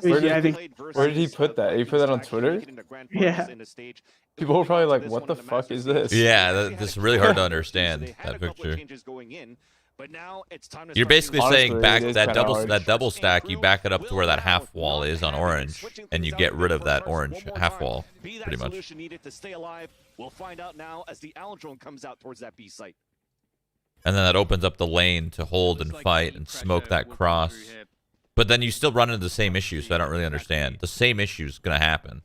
Where did he put that? He put that on Twitter? Yeah. People were probably like, what the fuck is this? Yeah, that's really hard to understand, that picture. You're basically saying back that double stack, you back it up to where that half wall is on orange, and you get rid of that orange half wall, pretty much. We'll find out now as the Allen drone comes out towards that B site. And then that opens up the lane to hold and fight and smoke that cross. But then you still run into the same issues, so I don't really understand. The same issue is going to happen.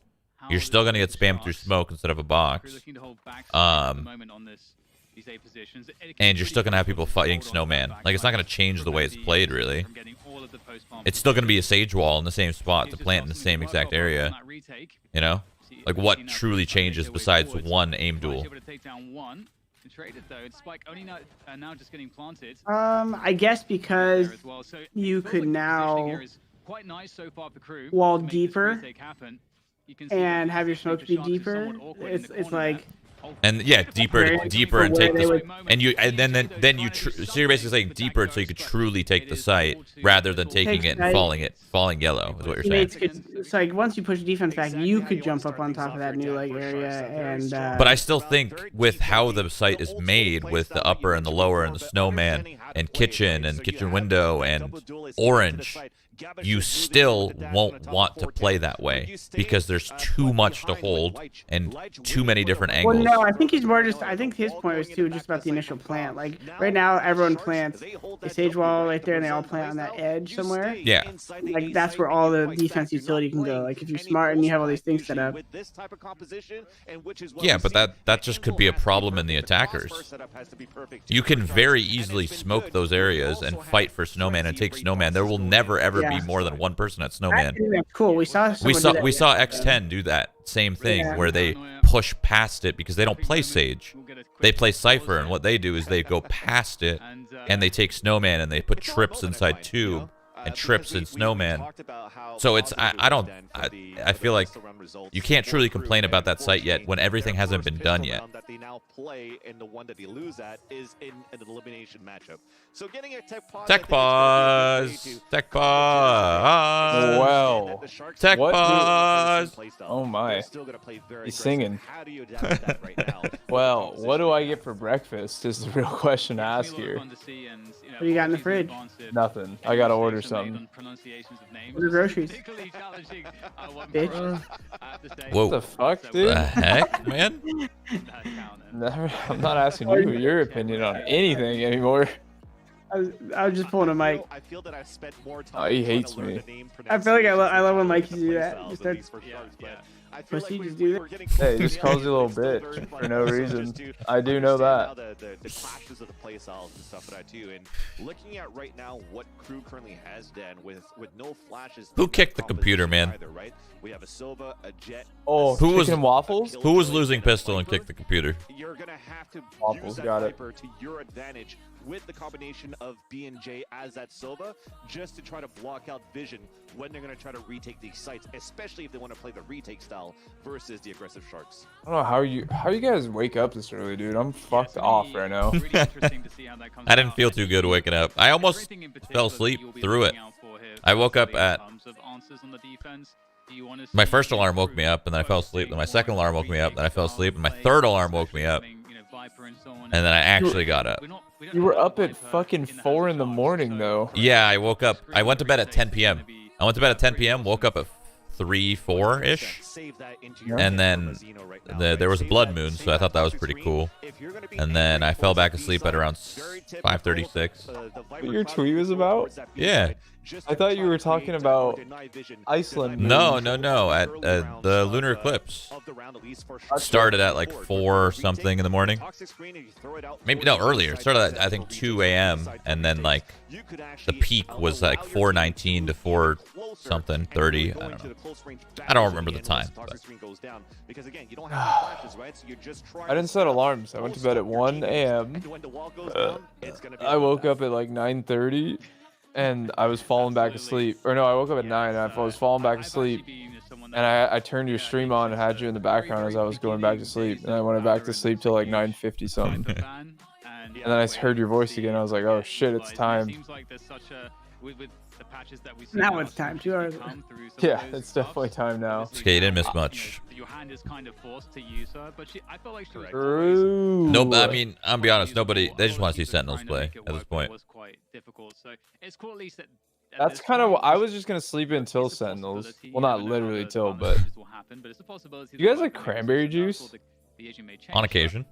You're still going to get spammed through smoke instead of a box. And you're still going to have people fighting Snowman. Like, it's not going to change the way it's played, really. It's still going to be a Sage Wall in the same spot to plant in the same exact area. You know? Like, what truly changes besides one aim duel? I guess because you could now wall deeper and have your smokes be deeper. It's like, and yeah, deeper and take this, and then you so you're basically saying deeper so you could truly take the site rather than taking it and falling yellow is what you're saying. It's like once you push defense back, you could jump up on top of that new leg area, and but I still think with how the site is made, with the upper and the lower and the snowman and kitchen window and orange, you still won't want to play that way because there's too much to hold and too many different angles. Well, no, I think he's more just. I think his point was too just about the initial plant. Like right now, everyone plants a Sage Wall right there, and they all plant on that edge somewhere. Yeah, like that's where all the defense utility can go. Like if you're smart and you have all these things set up. Yeah, but that just could be a problem in the attackers. You can very easily smoke those areas and fight for Snowman and take Snowman. There will never ever be more than one person at Snowman. Cool. We saw X10 do that same thing where they push past it because they don't play Sage. They play Cypher, and what they do is they go past it and they take Snowman and they put trips inside tube and trips in Snowman. So it's I feel like you can't truly complain about that site yet when everything hasn't been done yet. Tech pause. Tech pause. Well. Tech pause. Oh my. He's singing. Well, what do I get for breakfast is the real question to ask here. What do you got in the fridge? Nothing. I gotta order something. Order groceries. Bitch. Whoa. What the fuck, dude? The heck, man? I'm not asking you your opinion on anything anymore. I was just pulling a mic. Oh, he hates me. I feel like I love when Mikey do that. Just starts, pussy, just do that. Hey, he just calls you a little bitch for no reason. I do know that. The clashes of the play styles and stuff like that too. And looking at right now what crew currently has done with no flashes. Who kicked the computer, man? Either, right? We have a Silva, a Jet. Oh, who was waffles? Who was losing pistol and kicked the computer? You're gonna have to waffles use that got it to your advantage with the combination of B and J as that Silva, just to try to block out vision when they're gonna try to retake these sites, especially if they want to play the retake style versus the aggressive Sharks. I don't know how you guys wake up this early, dude. I'm fucked off right now. I didn't feel too good waking up. I almost fell asleep through it. I woke up at my first alarm woke me up, and then I fell asleep. Then my second alarm woke me up, then I fell asleep, and my third alarm woke me up, and then I actually got up. You were up at fucking 4 in the morning, though. Yeah, I woke up. I went to bed at 10 p.m. I went to bed at 10 p.m., woke up at 3, 4-ish, and then there was a blood moon, so I thought that was pretty cool. And then I fell back asleep at around 5:36. What your tweet was about? Yeah. I thought you were talking about Iceland. No. At the lunar eclipse started at like 4 something in the morning. Maybe no, earlier. It started at I think 2 a.m. and then like the peak was like 4:19 to 4 something 30. I don't know. I don't remember the time. I didn't set alarms. I went to bed at 1 a.m. I woke up at like 9:30. And I was falling back asleep. Or no, I woke up at 9 and I was falling back asleep. And I turned your stream on and had you in the background as I was going back to sleep. And I went back to sleep till like 9:50 something. And then I heard your voice again. I was like, oh shit, it's time. with the patches that we see Now it's time. 2 hours. Yeah, it's definitely time now. Okay, you didn't miss much. Your hand is kind of forced to use her, but I felt like she was True. No, I mean, I'll be honest. Nobody. They just want to see Sentinels play at this point. Was quite difficult. So it's cool at least that. That's kind of. I was just gonna sleep until Sentinels. Well, not literally till, but. You guys like cranberry juice? On occasion.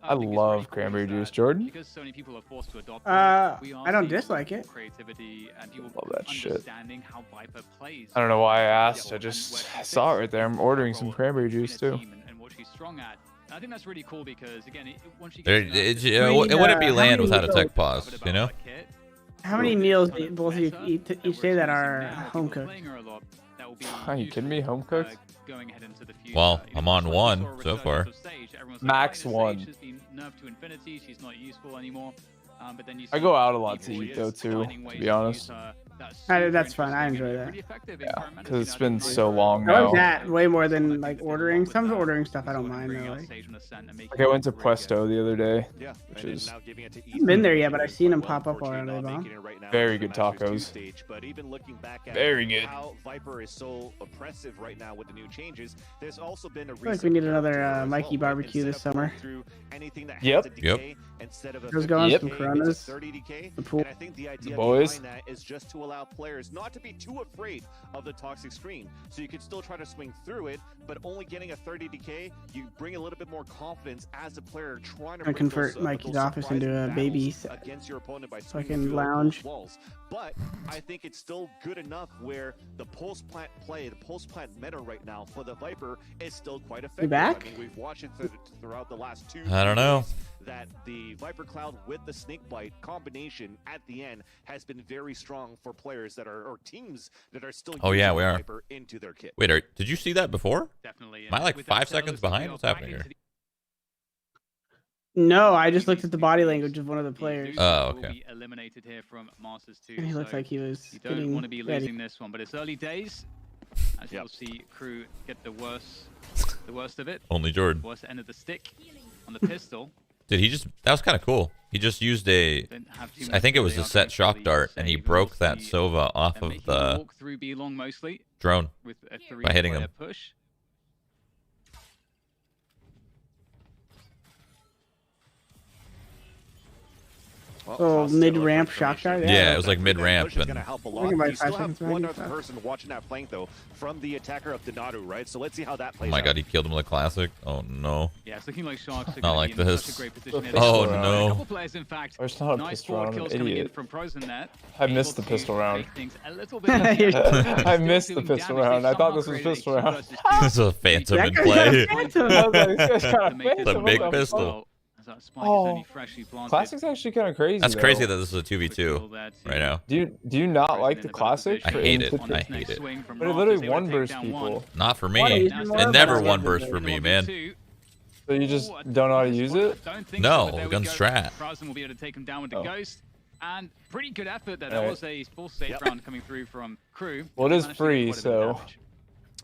I love cranberry juice, Jordan. Because so many people are forced to adopt I don't dislike it. Creativity and people Love that shit. understanding how Viper plays. I don't know why I asked. I just saw it right there. I'm ordering some cranberry juice too. And what she's strong at. And I think that's really cool because again, once she It wouldn't be land without a tech pause, you know. How many meals do both of you eat each day that are home cooked? Are you kidding me? Home cooked? Going ahead into the future. Well, I'm on one so far. Max one. She's been nerfed to infinity. She's not useful anymore. But then I go out a lot to eat though too, to be honest. That's fun. I enjoy that. Yeah, because it's been so long I now. like that way more than like ordering. Some ordering stuff I don't mind though. Like I went to Puesto the other day, which is I haven't been there yet, but I've seen them pop up already. very good tacos. But even looking back at Very good. how Viper is so oppressive right now with the new changes, there's also been a I feel like we need another Mikey barbecue this summer. Yep. Let's go on some Coronas. The pool. And I think the idea boys. behind that is just to allow players not to be too afraid of the toxic stream. So you can still try to swing through it, but only getting a 30 DK, you bring a little bit more confidence as a player trying to convert Mikey's office into a baby against your opponent by so I can lounge. Walls. But I think it's still good enough where the post plant play, the post plant meta right now for the Viper is still quite effective. You back? I mean, we've watched it throughout the last 2 I don't know. that the Viper Cloud with the Snake Bite combination at the end has been very strong for players that are, or teams that are still Oh, yeah, using we are. Viper into their kit. Wait, did you see that before? Definitely. Am I like 5 seconds behind? What's happening here? No, I just looked at the body language of one of the players. Oh, okay. Eliminated here from Masters 2. And he looked like he was You don't getting want to be ready. losing this one, but it's early days. As you'll see, crew get the worst of it. Only Jordan. Worst end of the stick on the pistol. Did he just? That was kind of cool. He just used a. Don't have too I much think it was really a set arcade shock for the dart, and he save. broke We'll that see Sova off them of making the walk through B long mostly drone. with a by hitting him. push. Oh, mid-ramp shock dart? Yeah, it was like mid-ramp. Push is And gonna help a lot. Think about You still 5 have seconds one behind other you. person watching that flank though, from the attacker of Donatu, right? So let's see how that oh plays my out. god, he killed him with a classic. Oh no. Yeah, it's looking like Sharks are Not gonna like be in this. such a great position here. Oh, There's no. A couple players, in fact. There's not a Nice pistol forward round. kills I'm an coming in idiot. from Frozen net. I missed Able the pistol to round. make things a little bit better. I missed the Doing pistol damage. round. They I thought somehow this was created a pistol 2 round. versus 2. This is a phantom That in guy's play. got a phantom. I was like, this guy's got a To make it phantom. The What big the pistol. fuck? As that spike is Oh. only freshly planted. Classic's actually kind of crazy. That's though. crazy that this is a 2v2 right now. Do you not like the classic? I for hate it. instance? I hate it. But it literally one burst people. Not for What me. is it more It never about? one burst for me, man. So you just don't know how to use it? No, gun strat. Frozen will be able to take him down with the Oh. ghost. And pretty good effort there. That Alright. was a full safe round coming through from crew. Well, it is Managed to get free, quite a bit of so- damage.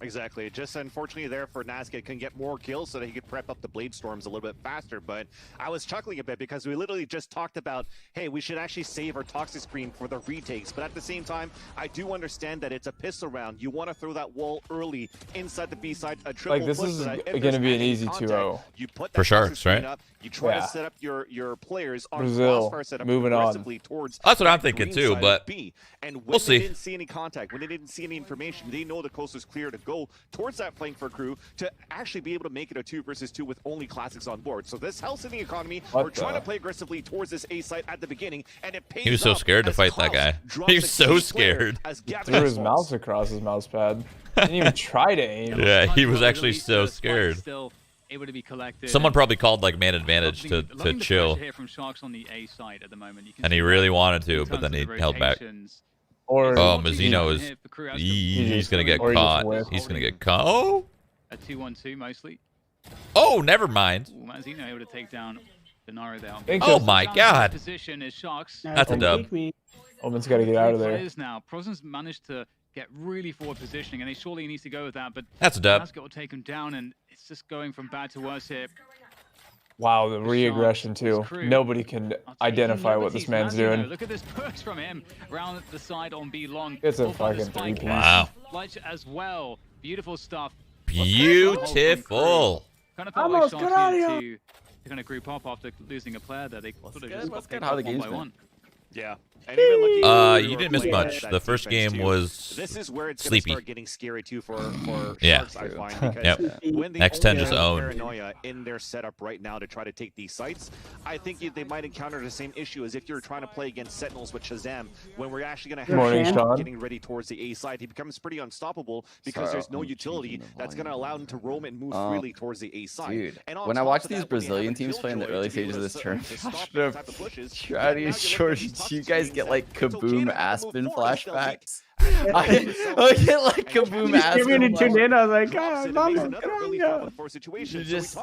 Exactly. Just unfortunately there for Nazca can get more kills so that he could prep up the blade storms a little bit faster. But I was chuckling a bit because we literally just talked about, hey, we should actually save our toxic screen for the retakes. But at the same time, I do understand that it's a pistol round. You want to throw that wall early inside the B side. A triple Like, this push is so that if gonna there's be an any easy contact, 2-0. You put For that Sharks, toxic screen right? up, you try Yeah. to set up your players on Brazil, crossfire setup moving on. aggressively towards That's what I'm that thinking green too, side but of B. And when we'll see. they didn't see any contact, when they didn't see any information, they know the coast is clear to go towards that flank for crew to actually be able to make it a 2 versus 2 with only classics on board. So this helps in the economy. What We're trying the- to play aggressively towards this A site at the beginning, and it pays He was so off scared to as fight that Klaus guy. drops He was a so key player scared. as Gavin Threw his falls. mouse across his mouse pad. Didn't even try to aim. Yeah, he was But actually at least so the spike scared. Still able to be collected. Someone probably called like man advantage to Loving the chill, pressure here from Sharks on the A side at the moment. You can and he see really that wanted in to, but terms then of he the held back. rotations. Or Oh, It's not too Mazzino bad is here for Crew as the he's gonna get Or he just caught. whiffed. He's gonna get caught. Oh, A 2-1-2 mostly. oh, never mind. Ooh, Mazzino able to take down Denaro there. Think Oh just- my god. Position is Sharks. That's a dub. Omen's got to get out of there. Players now. Prozen's managed to get really forward positioning, and he surely needs to go with that. But That's a dub. Nazca will take him down, and it's just going from bad to worse here. Wow, the re-aggression too. Nobody can identify what this man's doing. Look at this push from him around the side on B long. It's a fucking three-piece. Wow. As well. Beautiful stuff. Beautiful. Kind of felt like Sharks needed to kind of group up after losing a player there. They sort of just got picked up one by one. Yeah. And even looking you didn't miss much. The first game was this is where it's sleepy. Start getting scary too for Yeah. Sharks, I find, because when they X10 only just have owned. paranoia in their setup right now to try to take these sites, I think they might encounter the same issue as if you're trying to play against Sentinels with Shazam, when we're actually going to have him getting ready towards the A side. He becomes pretty unstoppable because there's no utility that's going to allow him to roam and move freely towards the A side. Dude, and when I watch these Brazilian teams play in the early stages of this tournament, SHROUD and Shorty, do you guys get like Kaboom Aspen flashbacks? I get like Kaboom Aspen. Tuned in, I was like, God, you just,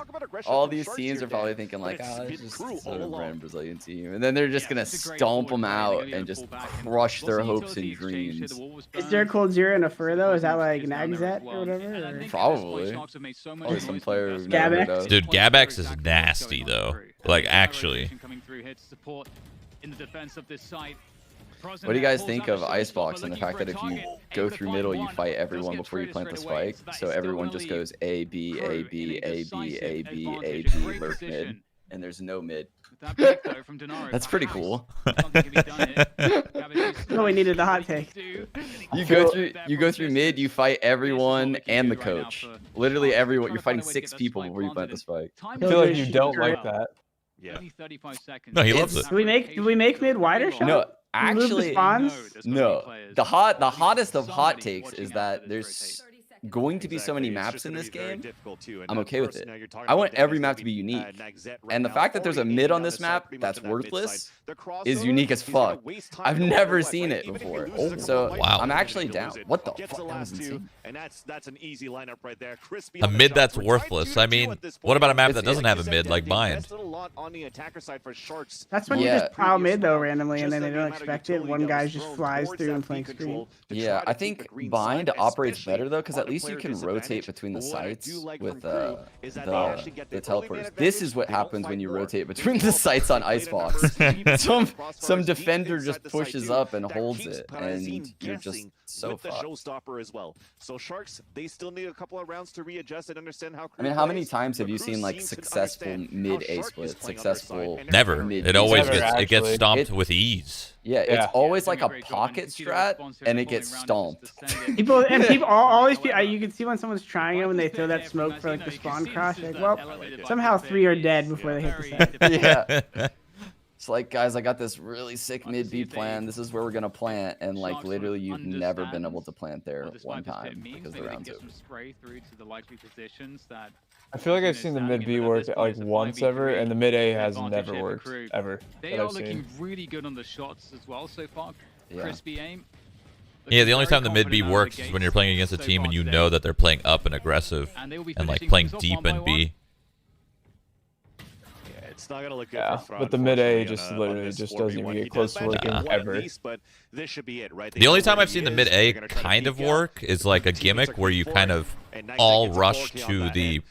all these teams are probably thinking like, oh, it's just a random Brazilian team, and then they're just gonna stomp them out and just crush their hopes and dreams. Is there a Cold Zero and a Fur though? Is that like Nagzet or whatever? Or? Probably. Probably some player we've never heard of. Dude, Gabex is nasty though. Like actually. What do you guys think of Icebox and the fact that if you go through middle, you fight everyone before you plant the spike? So everyone just goes A, B, A, B, A, B, A, B, A, B, lurk mid, and there's no mid. That's pretty cool. No, we needed the hot take. You go through mid, you fight everyone and the coach. Literally everyone. You're fighting 6 people before you plant the spike. I feel like you don't like that. Yeah. No, he loves it. Do we make mid wider? No. Actually, no. The hottest of hot takes is that there's going to be so many maps in this game. I'm okay with it. I want every map to be unique. And the fact that there's a mid on this map that's worthless is unique as fuck. I've never seen it before. So wow. I'm actually down. What the fuck? That was insane. And that's an easy lineup right there. A mid that's worthless. I mean, what about a map that doesn't have a mid like Bind? That's when you just pile mid though randomly and then they don't expect it. One guy just flies through and flank screen. Yeah, I think Bind operates better though because at least you can rotate between the sites with the teleporters. This is what happens when you rotate between the sites on Icebox. Some defender just pushes up and holds it, and you're just so fucked. Showstopper as well. So Sharks, they still need a couple of rounds to readjust and understand how. I mean, how many times have you seen like successful mid A split? Successful. Never. It always gets stomped with ease. Yeah, it's always like a pocket strat, and it gets stomped. People always you can see when someone's trying it when they throw that smoke for like the spawn cross. Like, well, somehow 3 are dead before they hit the side. Yeah. It's like, guys, I got this really sick mid B plan. This is where we're gonna plant, and like literally, you've never been able to plant there one time because the round's over. I feel like I've seen the mid B work like once ever, and the mid A has never worked ever. They are looking really good on the shots as well so far. Crispy aim. Yeah, the only time the mid B works is when you're playing against a team and you know that they're playing up and aggressive and like playing deep in B. It's not gonna look good for but the mid A just literally just doesn't even get close to working ever. But this should be it, right? The only time I've seen the mid A kind of work is like a gimmick where you kind of all rush to the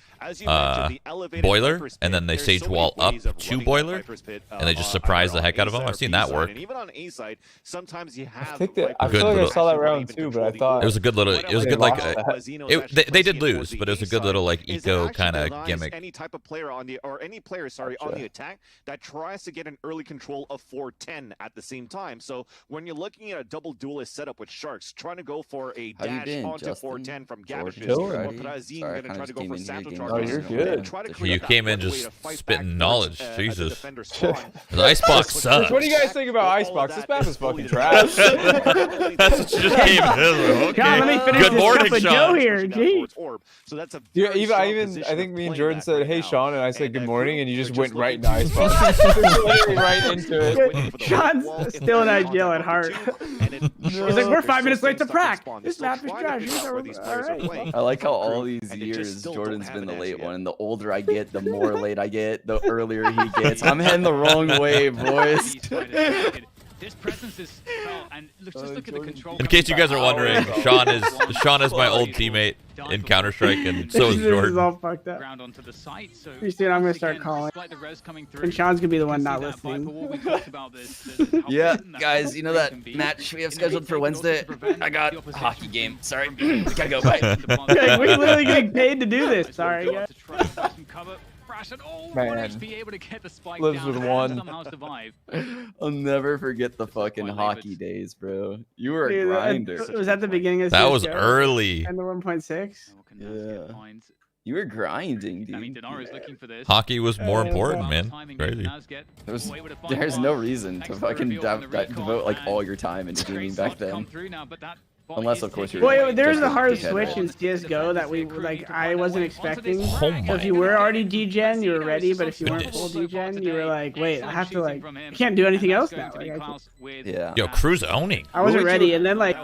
boiler, and then they sage wall up to boiler, and they just surprise the heck out of them. I've seen that work. Even on A side, sometimes you have. I feel like I saw that round too, but I thought it was a good little. It was a good like. They did lose, but it was a good little like eco kind of gimmick. Any type of player on the on the attack that tries to get an early control of 4-10 at the same time. So when you're looking at a double duelist setup with Sharks, trying to go for a dash onto 4-10 from Gabish or Prazine going to try to go for Santo. Oh, you're good. You came in just spitting knowledge. Jesus. The Icebox sucks. What do you guys think about Icebox? This map is fucking trash. That's what you just came in. Okay. God, let me finish Good morning, this Joe here. Gee. So that's a I think me and Jordan said, "Hey, Sean," and I said, "Good morning," and you just went right into Icebox. Literally right into it. Sean's still an ideal at heart. He's like, we're 5 minutes late to prac. This map is trash. I like how all these years Jordan's been the late one, and the older I get, the more late I get, the earlier he gets. I'm heading the wrong way, boys. His presence is felt, and just look at the control. In case you guys are wondering, Sean is my old teammate. in Counter-Strike, and so is This is Jordan. all fucked up. Ground onto the site, so Pretty soon I'm gonna start calling. And Sean's gonna be the one not listening. Yeah, guys, you know that match we have scheduled for Wednesday? I got a hockey game. Sorry. Gotta go. Bye. Like, we're literally getting paid to do this. Sorry, guys. Man. Lives with one. I'll never forget the fucking hockey days, bro. You were a grinder. Was that the beginning of That was CS:GO? early. And the 1.6? Yeah. You were grinding, dude. Hockey was more important, man. Crazy. There's no reason to fucking devote like all your time into gaming back then. Unless, of course, you're. Well, there's just a hard dickhead, switch right? in CS:GO that we like. I wasn't expecting. Oh So my. if you were already DGen, you were ready. But if you weren't full DGen, you were like, wait, I have to like, I can't do anything else now. Like, Yeah. Yo, Crew's owning. I wasn't What would ready, you- and then like,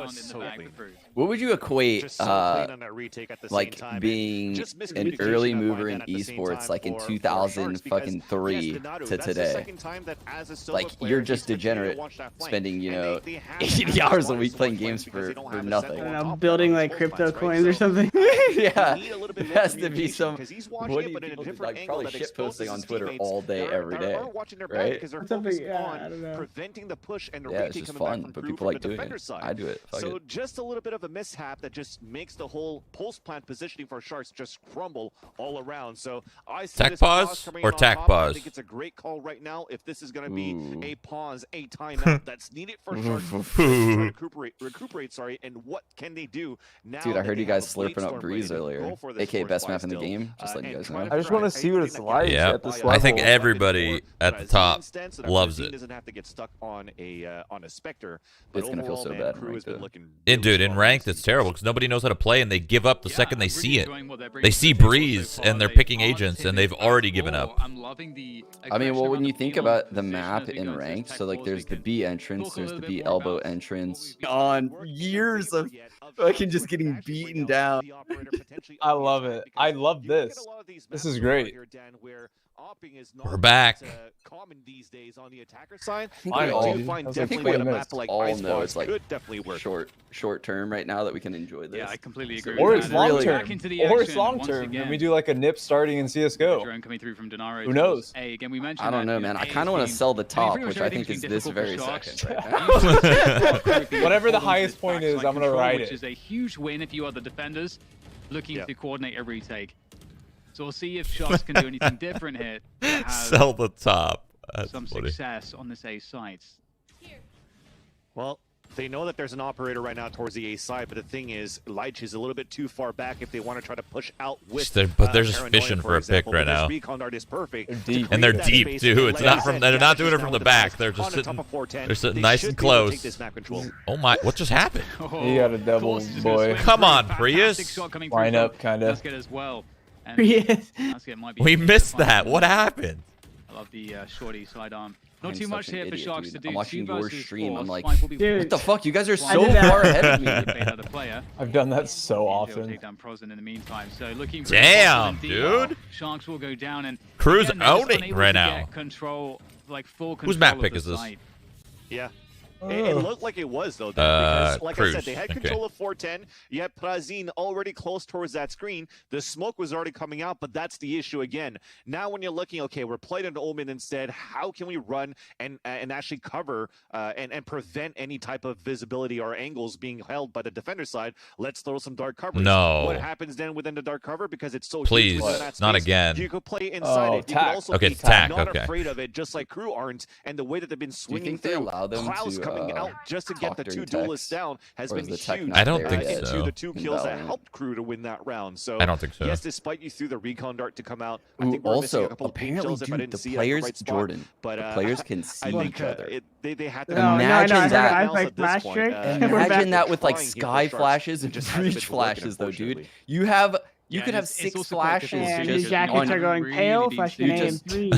What would you equate, Just so clean on that retake at the like same time. being Just an miscommunication early on mover my in end at the same esports, time like in for 2000 Sharks, fucking because, three yes, Donato, to that's the today? second time that as a Silva Like player, you're he's just continued to degenerate, watch that flank. spending And they have 80 that hours a as week well playing as games because they don't for have a nothing. I sentinel don't on know, top building of like those crypto post plants, coins or right? something. Yeah, You need a little bit it more has to be communication, some 'cause he's watching what it, but in a people different like angle probably that shit exposes posting on his Twitter teammates all day, that every are day, watching their back right? because they're Something- focused yeah, I on don't know. preventing the push and the Yeah, it's retake just coming back fun, from but Crew people from like the doing defender it. side. I do it. Fuck So it. just a little bit of a mishap that just makes the whole post plant positioning for Sharks just crumble all around. So I see Tac this pause coming or in on tac top. I pause? think it's a great call right now. If this is going to be Ooh. a pause, a timeout that's needed for Sharks to try to recuperate. Sorry, and what can they do now? Dude, I that heard they you have guys a Blade slurping up Storm Breeze ready to earlier, go for this aka first best buy map in the still, game. Just letting you and guys try know. to I just want to figure see out what anything it's that like can Yeah. at this I level. think everybody at the top loves it. doesn't have to get stuck on a Spectre. It's gonna feel overall, so man, bad in Crew has ranked, been though. looking And really dude, in strong ranked, this it's season. terrible because nobody knows how to play, and they give up the second they see it. They see Breeze, Breeze, and they're picking agents, and they've already given up. I mean, well, when you think about the map in ranked, so like there's the B entrance, there's the B elbow entrance. On years of fucking just getting beaten down. I love it. I love this. This is great. We're back. Common these days on the attacker side. I I all- do find I was like, definitely wait a that a minute. map like All Ice know Bars it's like could definitely work. short term right now that we can enjoy this. Yeah, I completely agree. Or with it's that. long really- term. Back into the Or it's action long once term. again. And we do like a nip starting in CS:GO. Drone coming through from Denaro. Who knows? A, again, we mentioned I don't that, know, you man. I A kind of want to being- sell the top, pretty much which I think everything's is been this difficult very for Sharks. second. Right? Whatever the highest point is, I'm gonna ride Which it. is a huge win if you are the defenders looking Yeah. to coordinate a retake. So we'll see if Sharks can do anything different here. to have Sell the top. That's some funny. success on this A site. Well, they know that there's an operator right now towards the A side, but the thing is, Leitch is a little bit too far back if they want to try to push out with. But they're just Paranoia, fishing for a pick example, right but this now. recon dart is perfect. They're to deep. create And they're that deep space. too. It's Like not I from. said, They're not Dash doing is it now from with the the back. best They're just on the top sitting. of 410. They're sitting They nice should and be able to close. take this map control. Oh my! What just happened? He got a double, Force is gonna boy. swing Come through. on, Fantastic Prius. shot coming through Line from up, kinda. Basket as well. And Yes. Basket might be We able to missed find that. one. What happened? I love the shorty sidearm. Not I'm too much such an here for idiot, Sharks dude. to do. I'm watching 2 your versus stream, 4. I'm like, Spike will be dude. What the fuck? You guys are I so did that. far ahead of me. bait out a player. I've done that so He'll often. take down Prozen in the meantime. So looking for Damn, the bottom and dude. Sharks will go down and Crew's again, they're just owning unable right to now. get control, like full control Whose map of pick the is this? site. Yeah. It looked like it was, though, Dan, because, like I said, they had Cruz, control of 410. You had Prazin already close towards that screen. The smoke was already coming out, but that's the issue again. Now, when you're looking, okay, we're playing into Omen instead. How can we run and actually cover and prevent any type of visibility or angles being held by the defender side? Let's throw some dark coverage. No. What happens then within the dark cover? Because it's so Please, huge within that not space, again. You could play inside Oh, it. You could tack. also Okay, be it's tack, not okay. afraid of it, just like Crew aren't. And the way that they've been Do you swinging think they through, allow them Klaus to coming out just to get talk the two during duelists text? down has Or been is the tech huge. not I don't there think yet so. Into the 2 in kills that Valorant? helped Crew to win that round. So I don't think so. yes, despite you threw the recon dart to come out, I Ooh, think we're missing also, a couple of apparently, kills if I dude, didn't the see it at players, right spot. Jordan, But the players can see I think each other. they had to. No, Imagine no, no, that. I like flash trick. We're back. Imagine that with like Trying here for sky Sharks. flashes It and just hasn't breach been working, flashes, though, dude. unfortunately. You Yeah, could have it's 6 also quite flashes difficult And to the just jackets on. are going really pale, deep flashing You aim just- 3.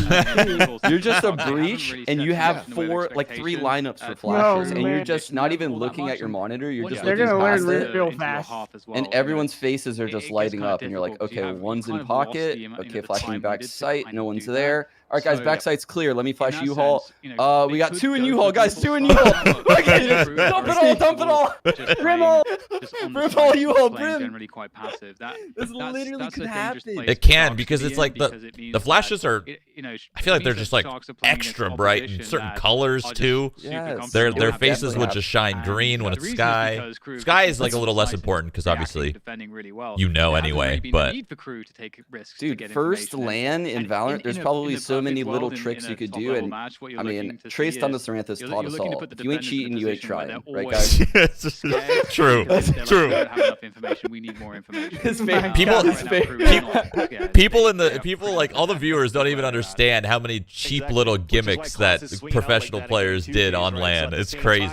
You're just a They haven't breach, really and set you the have expectation. 4, like 3 lineups for No, flashes, and you're man. just not even All that looking much, at your and monitor. You're just They're looking gonna learn past real- it. real into a fast. half as well. And everyone's faces are It just gets lighting kinda up, and you're like, difficult 'cause you okay, have- one's you in kind of lost pocket, the okay, time flashing back needed to sight, kind no of one's do there. All right, guys, So, backside's clear. Let me flash that U-Haul. sense, you know, We they got could 2 in go U-Haul, for guys. the 2 in full U-Haul. side, Okay, just Crew dump are it all, dump it all. just Brim playing all. just on the Brim side, all, U-Haul, playing Brim. generally quite passive. This literally that's could a dangerous happen. place It for can Sharks because to be it's like in because it means the flashes that are. you know, I feel like it they're means just that like Sharks are playing against extra bright in opposition certain that colors are just too. super Yes. comfortable Their having faces to would have. just shine And green when the it's reason is sky. because Crew have Sky been is like a so little less decisive important because in reacting obviously and defending really well. you know There hasn't anyway. really been But a need for Crew to take risks to Dude, get first information. LAN in And Valorant, there's in probably the so many perfect little world, tricks in you a could top do. level And match, what you're I mean, looking to Trace see Thunder is Saranthus you're taught us looking to all. put the If you ain't defenders in a cheating, you ain't position where trying. they're Right, always guys? scared True. because they're like, True. we don't have enough information. We need more information. His Uh, face- right People- now, his Crew are not scared. people in They the are people pretty like all the viewers don't even understand how many cheap little gimmicks that professional players did on LAN. It's crazy.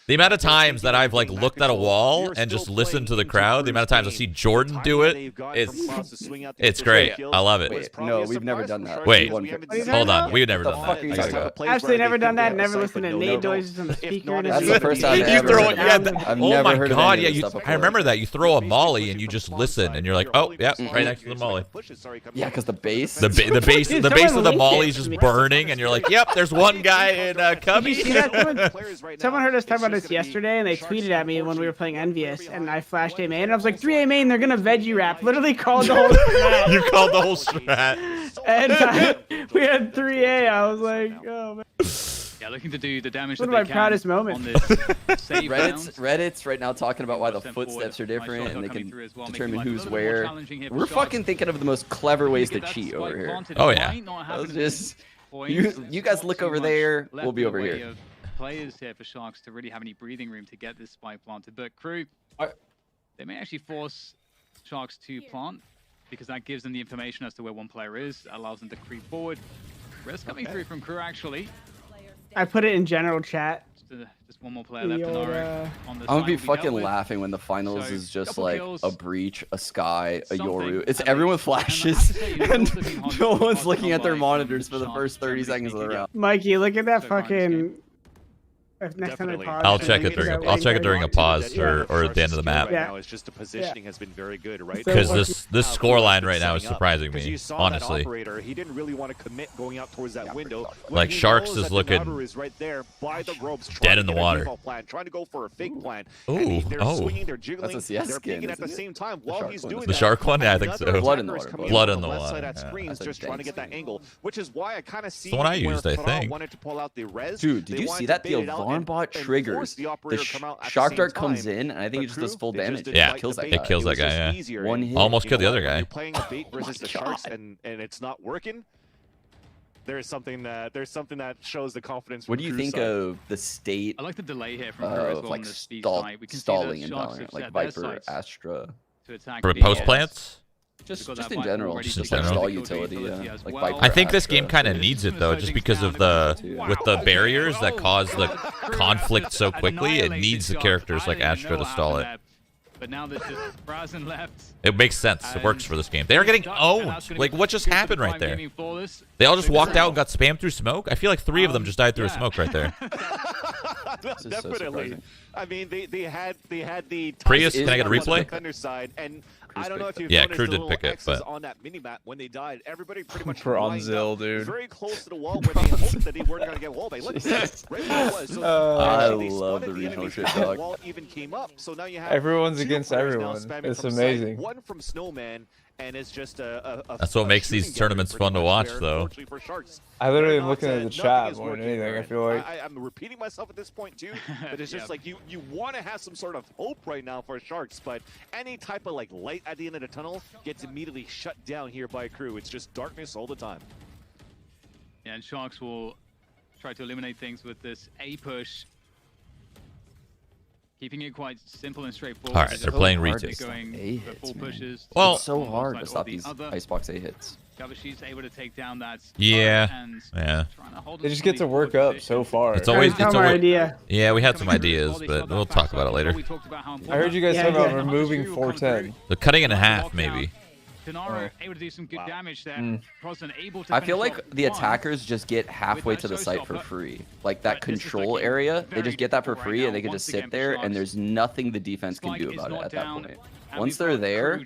The amount of times that I've like looked at a wall and just listened to the crowd, the amount of times I see Jordan do it, it's great. I love it. Wait, no, we've never done that. Wait, One- hold on, we've never The done fuck that. are you I talking gotta about? go. Absolutely never done that. Never listened to Nate noises on the speaker. That's the first time I've You ever throw heard it, of yeah. that. I've Oh never my heard of god, any yeah. of this stuff I before. remember that. You throw a molly and you just listen, and you're like, oh, yeah, right next to the molly. Yeah, because the base. The base Dude, of the someone linked molly's it just to me. burning, and you're like, yep, there's one guy in Did Cubby. you see that? Someone heard us talk about this yesterday, and they tweeted at me when we were playing Envious, and I flashed A main, and I was like, 3A main, they're gonna veggie wrap. Literally called the whole strat. You called the whole strat. And we had 3A. I was like, oh man. Yeah, looking to do the damage One that of they my can proudest moments. on this save round. Reddit's right now talking about why the 1% footsteps are forward. different My shots and they are coming can through as well, determine making who's life a little bit more where. challenging here for We're Sharks. fucking thinking of the most clever ways to Get that cheat spike over here. planted. Oh, It yeah. might not happen Let's at this just point. you There's guys not look too over much there. left We'll be in over the way here. of players here for Sharks to really have any breathing room to get this spike planted. But Crew, they may actually force Sharks to plant because that gives them the information as to where one player is, allows them to creep forward. Res coming through from Crew actually. I put it in general chat. Just one more player left in The old, our on the I'm gonna be side will fucking dealt with. laughing when the finals So, is just couple like kills, a breach, a sky, a something, Yoru. It's and everyone they- and I have to flashes say, you know, and it's also been hard no to- one's hard to looking at their come by monitors from for the Sharks, first 30 generally seconds of the speaking. round. Mikey, look at that So far in this fucking. game. Next time I Definitely. pause, I'll and check we it do during that I'll check it wing during a thing. pause or at the end of the map. Yeah. Now it's just the positioning has been very good, right? So Because this score line right now is Setting up. surprising 'Cause me, you saw honestly. That operator, he didn't really want to commit going out towards that window. Like, When he Sharks knows is that the looking router is right there by the ropes, dead trying in to the get a water. default plan, trying to go for a fake plan. Ooh, And they're oh. swinging, they're jiggling, That's a CS they're skin, peeking at the isn't it? same time The while shark he's one, doing isn't The it? shark one? Yeah, I think Another so. Blood in the attacker is water, coming blood from in the left water, side at yeah. screens, That's a just trying to dank get that screen. angle, which is why I kind of see the one I where used, I Farah think. wanted to pull out the res. Dude, did They you wanted see to that? The bait it out alarm and bot force triggers. the The operator to come out at the shark same dart comes time. in, and I think it just does full They just damage. didn't Yeah. bite Kills the that bait. guy. It kills was that guy, just yeah. easier. One And hit. Almost you killed the know other what? When guy. you're playing a bait Oh versus my the sharks God. and it's not working. There's something that shows the confidence. What from do you Crew's think side. of the state I like the delay here from Crew as of well like on the speed stall, side. We can stalling see in that Sharks Valorant, have like set their Viper, sights Astra, to attack For the post plants? just We've got that in Viper general, already just in like general. stall utility, yeah. as Like well. Viper, I think this Astra. game kind of needs it though, just because of with the barriers that cause the conflict so quickly. It needs the characters like Astra to stall it. But now there's just Brazen left. It makes sense. It works for this game. They are getting owned. Like, what just happened right there? They all just walked out and got spammed through smoke. I feel like 3 of them just died through a smoke right there. This is so Definitely. surprising. I mean, they had the Prius, can I get a on the replay? defender side, and Crew's I don't know if you've Yeah, noticed Crew the did little pick it, X's but- on that mini map when they died, everybody pretty much Bronzil, lined up dude. very close to the wall where they hoped that they weren't going to get wall bait. Look, Jesus. right where it was. So I actually, they love spun the at regional enemy shit, before the dog. wall even came up. So now you have Everyone's 2 against players now everyone. spamming It's from amazing. Side, one from Snowman, and it's just a That's what a makes these shooting gallery tournaments pretty fun to much watch, there, though. unfortunately for Sharks. I literally They're am not, looking at the nothing chat is more than working anything. there. I feel like I'm repeating myself at this point too, but it's just like you want to have some sort of hope right now for Sharks, but any type of like light at the end of the tunnel gets immediately shut down here by Crew. It's just darkness all the time. Yeah, and Sharks will try to eliminate things with this A push. Keeping it quite simple and straightforward. All right, they're playing hard to retakes. stop Going A for hits, full man. pushes. Well- It's so on one hard side to or stop the these other. Icebox A hits. Gabashi's able to take down that Yeah, spot and yeah. trying to hold they us just from get to the work forward up so position. far. It's always- Tell my idea. Yeah, we had some Coming through as ideas, well, they but shot that we'll fast talk side about it before later. we talked about how I heard you guys Yeah, talk about yeah. removing Come 410. The cutting it in half, maybe. Denaro able to do some good damage there. Able to I feel finish like off the one. attackers just get halfway to the site for free. Like that control area, they just get that for free and they can just sit there and there's nothing the defense can do about it at that point. Once they're there,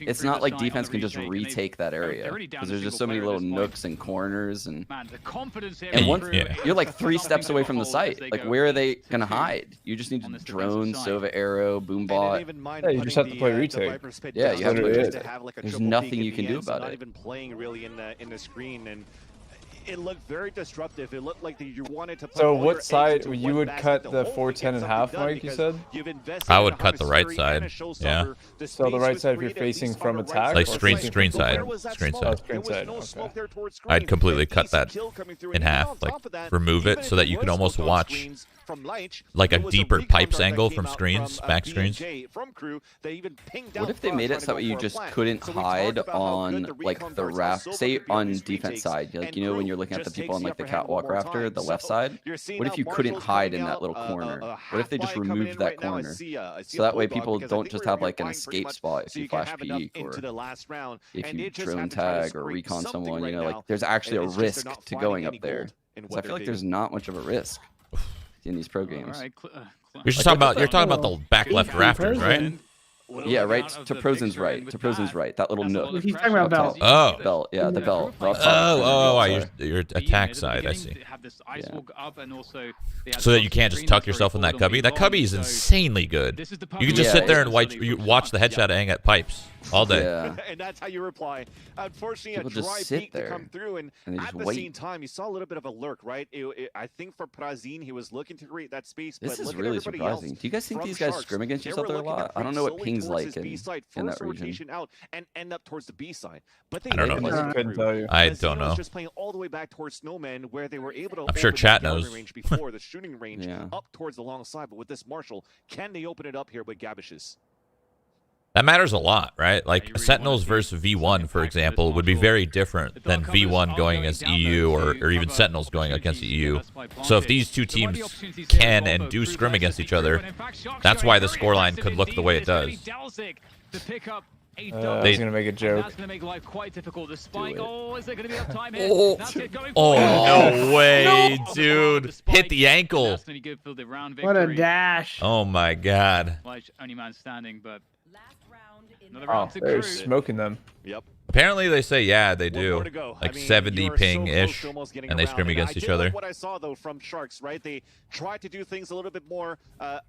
it's not like defense can just retake that area because there's just so many little nooks and corners and once you're like 3 steps away from the site. Like where are they gonna hide? You just need to drone, Sova Arrow, Boombot. Yeah, you just have to play retake. Yeah, you have to play retake. There's nothing you can do about not it. even playing really in the screen, and it looked very disruptive. It looked like you wanted to play. So what side you would cut the 410 in half, Mike? You said. I would cut the right side. Yeah. So the right side if you're facing from attack. Like screen side. Screen side. Okay. I'd completely cut that in half. Like remove it so that you can almost watch like a deeper pipes angle from screens, back screens. What if they made it so you just couldn't hide on like the raft, say on defense side, like you know when you're looking at the people on like the catwalk rafter, the left side? What if you couldn't hide in that little corner? What if they just removed that corner? So that way people don't just have like an escape spot if you flash peek or if you drone tag or recon someone, you know, like there's actually a risk to going up there. So I feel like there's not much of a risk in these pro games. You're just talking about the back left rafters, right? Yeah, right to Prozen's right. To Prozen's right. That little nook. He's talking about belt. Oh. Belt. Yeah, the belt. Your attack side. I see. So that you can't just tuck yourself in that cubby. That cubby is insanely good. You can just sit there and watch the headshot hang at pipes all day. Yeah. And that's how you reply. Unfortunately, people a dry just sit peek there to come through, and they at just the wait. same time, you saw a little bit of a lurk, right? I think for Prazine, he was looking to create that space. This but is look really at everybody surprising. else Do you guys think from these guys Sharks. scrim against They each were other a looking to lot? I create don't know what solely ping's towards like his B side, in that first region. rotation out and end up towards the B side. But they I don't know. I couldn't tell you. I don't know. Just playing all the way back towards Snowman, where they were able to. I'm sure chat knows. Range before the shooting range Yeah. up towards the long side, but with this Marshall, can they open it up here with Gabishes? That matters a lot, right? Like Sentinels versus V1, for example, would be very different than V1 going against EU or even Sentinels going against EU. So if these two teams can and do scrim against each other, that's why the scoreline could look the way it does. I was gonna make a joke. That's gonna make life quite difficult. The spike. Oh, is there gonna be enough time here? No way, dude! Hit the ankle. That's gonna be good for the round What a victory. dash. Oh my god. Only man standing, but another round to They're Crew. smoking them. Yep. Apparently they say yeah they One do, more to go. like I mean, 70 you are ping so ish, close to almost getting and they around. scrim against I each did other. like what I saw though from Sharks, right? They tried to do things a little bit more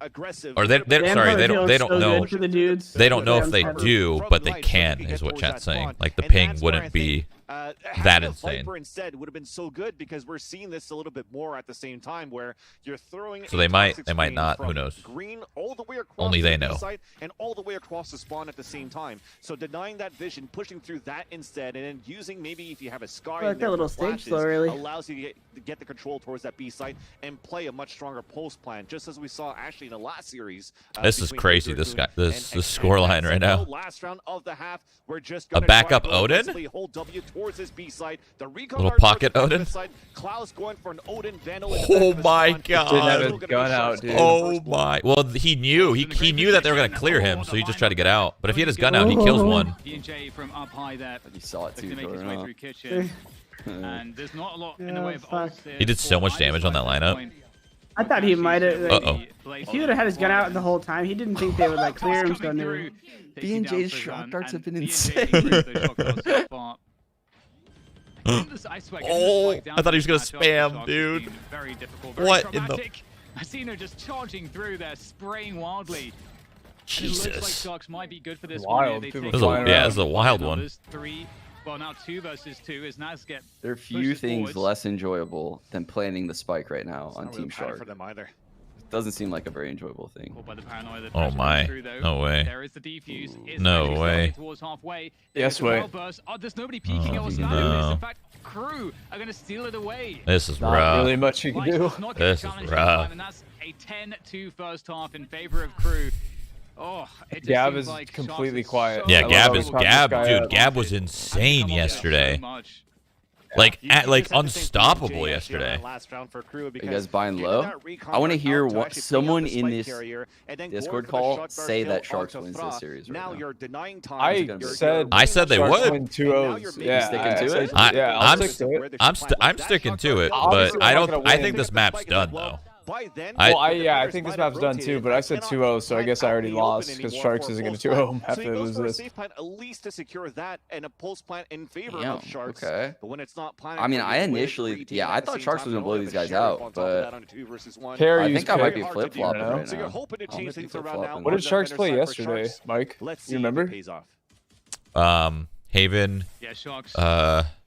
aggressive. Or they sorry they don't know. For the dudes. They don't know if they From do, but they Light, can, looking is what towards chat's that saying. spawn. Like the And ping that's where I wouldn't be having that a insane. Viper instead would have been so good because we're seeing this a little bit more at the same time where you're throwing. So a they might toxic not. screen Who from knows? Green all the way across Only they the know. site and all the way across the spawn at the same time. So denying that vision, pushing through that instead, and then using maybe if you have a scar. I like in there that little for stage flashes, slow early. allows you to get the control towards that B site and play a much stronger pulse plan, just as we saw actually in the last series. This is between crazy. Victor This Goon guy, this and scoreline right now. Last round of the half, we're just A gonna backup try to go Odin? aggressively hold W towards his B site. The recon Little guard pocket towards the Odin? side. Klaus going for an Odin Vandal. in the Oh back of the my spawn. God. Didn't have Still his gonna gun be out, shots dude. on the Oh first blood. my! Well, he knew that they were gonna clear him, so he just tried to get out. But if he had his gun out, he kills one. YNG from up high there. You saw it too, Looking to make his way Jordan. through kitchen. And there's not a lot in the way of fuck. ults here He did so for much either damage on that side at this lineup. point. I thought he might have. Uh-oh. If he would have had his gun out the whole time, he didn't think they would like clear him. So no. B&J's shock darts have been insane. Oh, I thought he was gonna spam, dude. What in the- Asino just charging through there, spraying wildly. And it looks like Jesus. Sharks might be good for this Wild. one. They People take This is a, flying yeah, around. this is a wild one. numbers, 3. Well, now 2 versus 2 as Naz get There are few pushes things forwards. less enjoyable than planting the spike right now on Not Team really bad for Shark. them either. Doesn't seem like a very enjoyable thing. Caught by the paranoia that Oh pressure my. comes through, though. No way. There is the defuse. Is No Magic way. starting towards halfway. Yes There's a way. wild burst. Oh, there's nobody peeking Oh, at no. Oscar. In fact, Crew are going to steal it away. This is Not rough. really much you can Light do. does not get This is challenged rough. this time, and that's a 10-2 first half in favor of Crew. Oh, it just Gab seems is like completely Sharks are quiet. so Yeah, I love Gab how is we pump this Gab, guy dude. up. Gab was insane They come off yesterday. so much. like unstoppable yesterday. Are you guys buying low? I want to hear what someone in this Discord call say that Sharks wins this series right now. I said they would. Win 2-0s. Yeah, sticking to it? I'm sticking to it, but I think this map's done though. I think this map's done too, but I said 2-0, so I guess I already lost because Sharks isn't going to 2-0 after they lose this. At least to secure that and a pulse plant in favor of Sharks. Okay. But when it's not I mean, I initially, I thought Sharks was going to blow these guys out, but KRU's I think I might be flip-flopping right So now. you're hoping to change things around now. What did Sharks play yesterday, Mike? You remember? Haven. Yeah, Sharks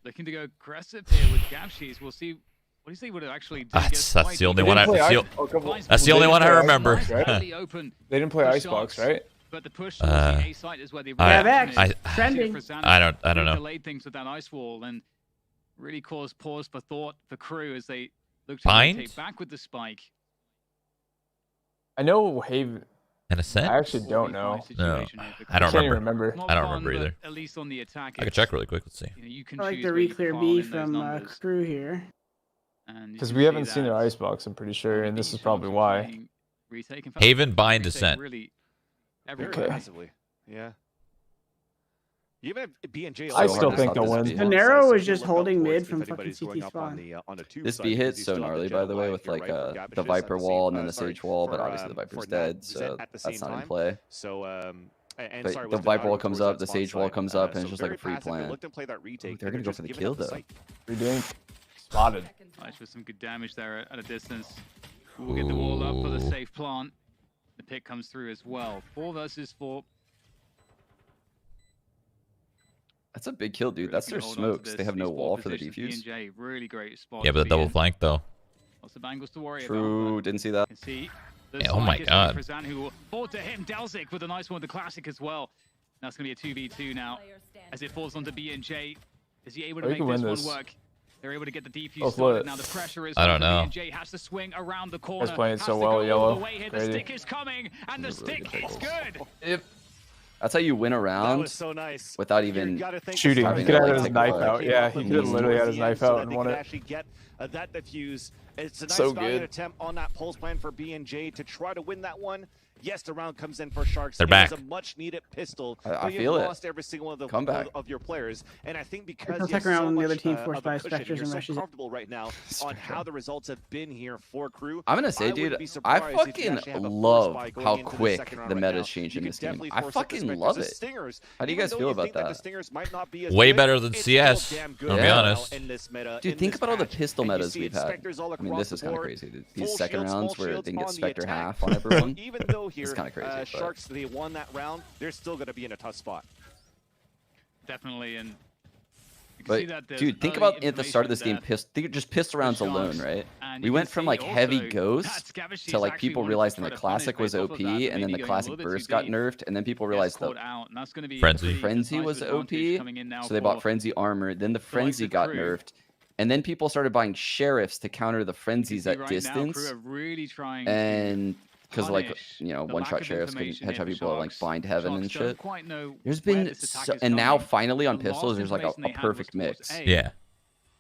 looking to go aggressive here with gap sheets. We'll see. What do you think would actually do? That's the only one. That's the only one I remember. They didn't play Icebox, right? But the push towards the A site is where they trending. I don't know. Delayed things with that ice wall and really caused pause for thought for Crew as they look to take back with the spike. I know Haven. An ascent? I actually don't know. No, I don't remember. Not I don't fun, remember either. At least on the attack, I can check really quick. Let's see. You can I like the reclear B from Crew here. Because we haven't seen their Icebox, I'm pretty sure, and this is probably why. Haven bind descent. Okay. Yeah. Even if B&J, I still think they'll win. Panero was just holding mid from fucking CT spawn. This B hit's so gnarly, by the way, with like the Viper wall and then the Sage wall, but obviously the Viper's dead, so that's not in play. So, but the Viper wall comes up, the Sage wall comes up, and it's just like a free plant. They're gonna go for the kill though. Redoing. Spotted. Nice with some good damage there at a distance. We'll get the wall up for the safe plant. The pick comes through as well. 4 versus 4. That's a big kill, dude. That's their smokes. They have no wall for the defuse. Really great spot. Yeah, but the double flank though. Lots of angles to worry True, about. didn't see that. Yeah, oh my god. Who will fall to him. Delzik with a nice one with the classic as well. That's going to be a 2v2 now. As it falls onto B&J. Is he able to make this one work? They're able to get the defuse started. Now the pressure is I don't know. B&J has to swing around the corner. He's playing so well, yellow. The stick is coming, and the stick is good. Yep. That's how you win a round without even shooting. He could have had his knife out. Yeah, he could have literally had his knife out and won it. Actually get that defuse. It's a nice so good attempt on that pulse plan for B&J to try to win that one. Yes, the round comes in for Sharks. They're back. It's a much-needed pistol. I feel it. Lost every single one of your players, and I think because you have so much of a cushion, you're so comfortable right now on how the results have been here for Crew. I'm gonna say, dude, I fucking love how quick the meta's changed in this game. I fucking love it. How do you guys feel about that? Way better than CS, I'll be honest. Dude, think about all the pistol metas we've had. I mean, this is kind of crazy. These second rounds where they can get Spectre half on everyone. Even though it's kind of crazy. Sharks, they won that round. They're still going to be in a tough spot. Definitely, and dude, think about at the start of this game, just pistol rounds alone, right? We went from like heavy ghost to like people realizing the classic was OP, and then the classic burst got nerfed, and then people realized the frenzy was OP, so they bought frenzy armor. Then the frenzy got nerfed. And then people started buying sheriffs to counter the frenzies at distance. And because like, you know, one-shot sheriffs can headshot people at like blind heaven and shit. There's been and now finally on pistols there's like a perfect mix. Yeah.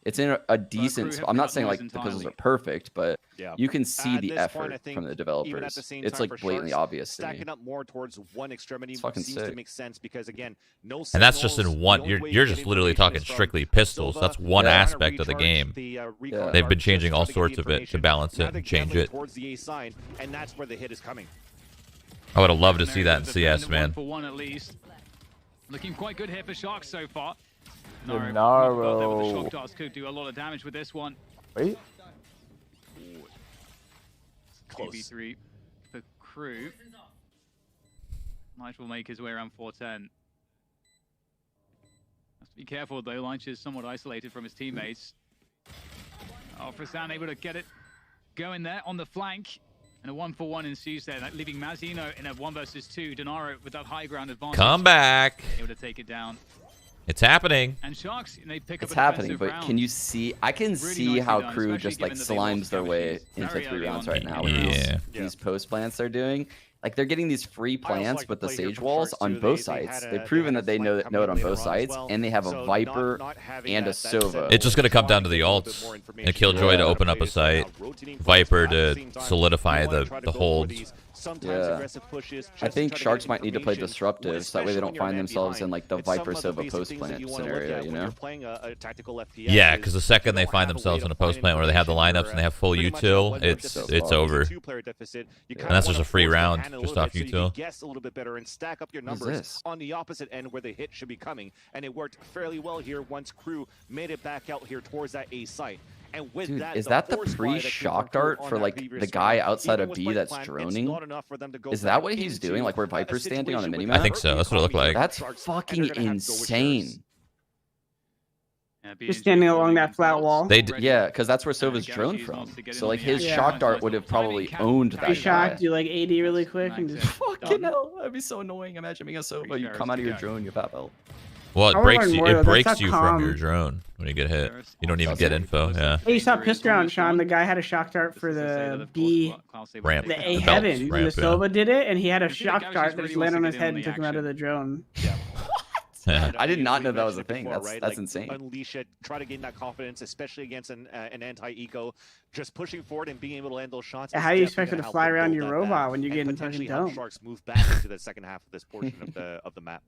It's in a decent spot. I'm not saying like the pistols are perfect, but you can see the effort from the developers. It's like blatantly obvious to me. Stacking up more towards one extremity seems to make sense because again, and that's just in one. You're just literally talking strictly pistols. That's one aspect of the game. They've been changing all sorts of it to balance it and change it. And that's where the hit is coming. I would have loved to see that in CS, man. Looking quite good here for Sharks so far. Naro. The shock darts could do a lot of damage with this one. Wait. 2v3 for Crew. Light will make his way around 410. Has to be careful though. Lynch is somewhat isolated from his teammates. Frazan able to get it going there on the flank. And a 1-for-1 ensues there, leaving Mazino in a 1 versus 2. Donaro with that high ground advantage. Come back. Able to take it down. It's happening. And Sharks, they pick up it's happening, but can you see? I can see how Crew just like slimes their way into 3 rounds right now with these post plants they're doing. like they're getting these free plants with the Sage walls on both sides. They've proven that they know it on both sides, and they have a Viper and a Sova. It's just going to come down to the ults. And Killjoy to open up a site, Viper to solidify the hold. Yeah. I think Sharks might need to play disruptive, so that way they don't find themselves in like the Viper Sova post plant scenario, you know? Yeah, because the second they find themselves in a post plant where they have the lineups and they have full util, it's over. And that's just a free round, just off util. Guess a little bit better and stack up your numbers on the opposite end where the hit should be coming, and it worked fairly well here once Crew made it back out here towards that A site. And with Dude, that, is that the pre-shock dart for like the guy outside of B that's droning? Is that what he's doing? Like where Viper's standing on a minimap? I think so. That's what it looked like. That's fucking insane. Just standing along that flat wall. Yeah, because that's where Sova's drone from. So like his shock dart would have probably owned that guy. Shock, do like 80 really quick and just fucking hell. That'd be so annoying. Imagine being a Sova, you come out of your drone, you pop out. Well, it breaks you from your drone when you get hit. You don't even get info. Yeah. Hey, you saw pissed around, Sean. The guy had a shock dart for the B ramp. The A heaven. And the Sova did it, and he had a shock dart that just landed on his head and took him out of the drone. Yeah. I did not know that was a thing. That's insane. Unleash it, try to gain that confidence, especially against an anti-eco. Just pushing forward and being able to land those shots. How do you expect it to fly around your robot when you get in fucking dome? Sharks move back into the second half of this portion of the map.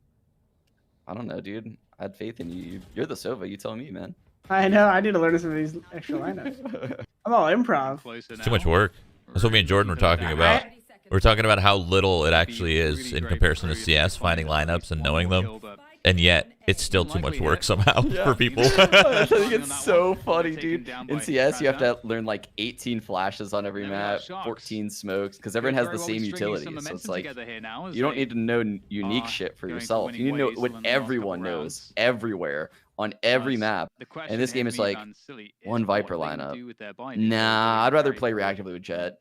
I don't know, dude. I had faith in you. You're the Sova. You tell me, man. I know. I need to learn some of these extra lineups. I'm all improv. It's too much work. That's what me and Jordan were talking about. We're talking about how little it actually is in comparison to CS, finding lineups and knowing them. And yet, it's still too much work somehow for people. I think it's so funny, dude. In CS, you have to learn like 18 flashes on every map, 14 smokes, because everyone has the same utility. So it's like, you don't need to know unique shit for yourself. You need to know what everyone knows, everywhere, on every map. And this game is like, one Viper lineup. Nah, I'd rather play reactively with Jet.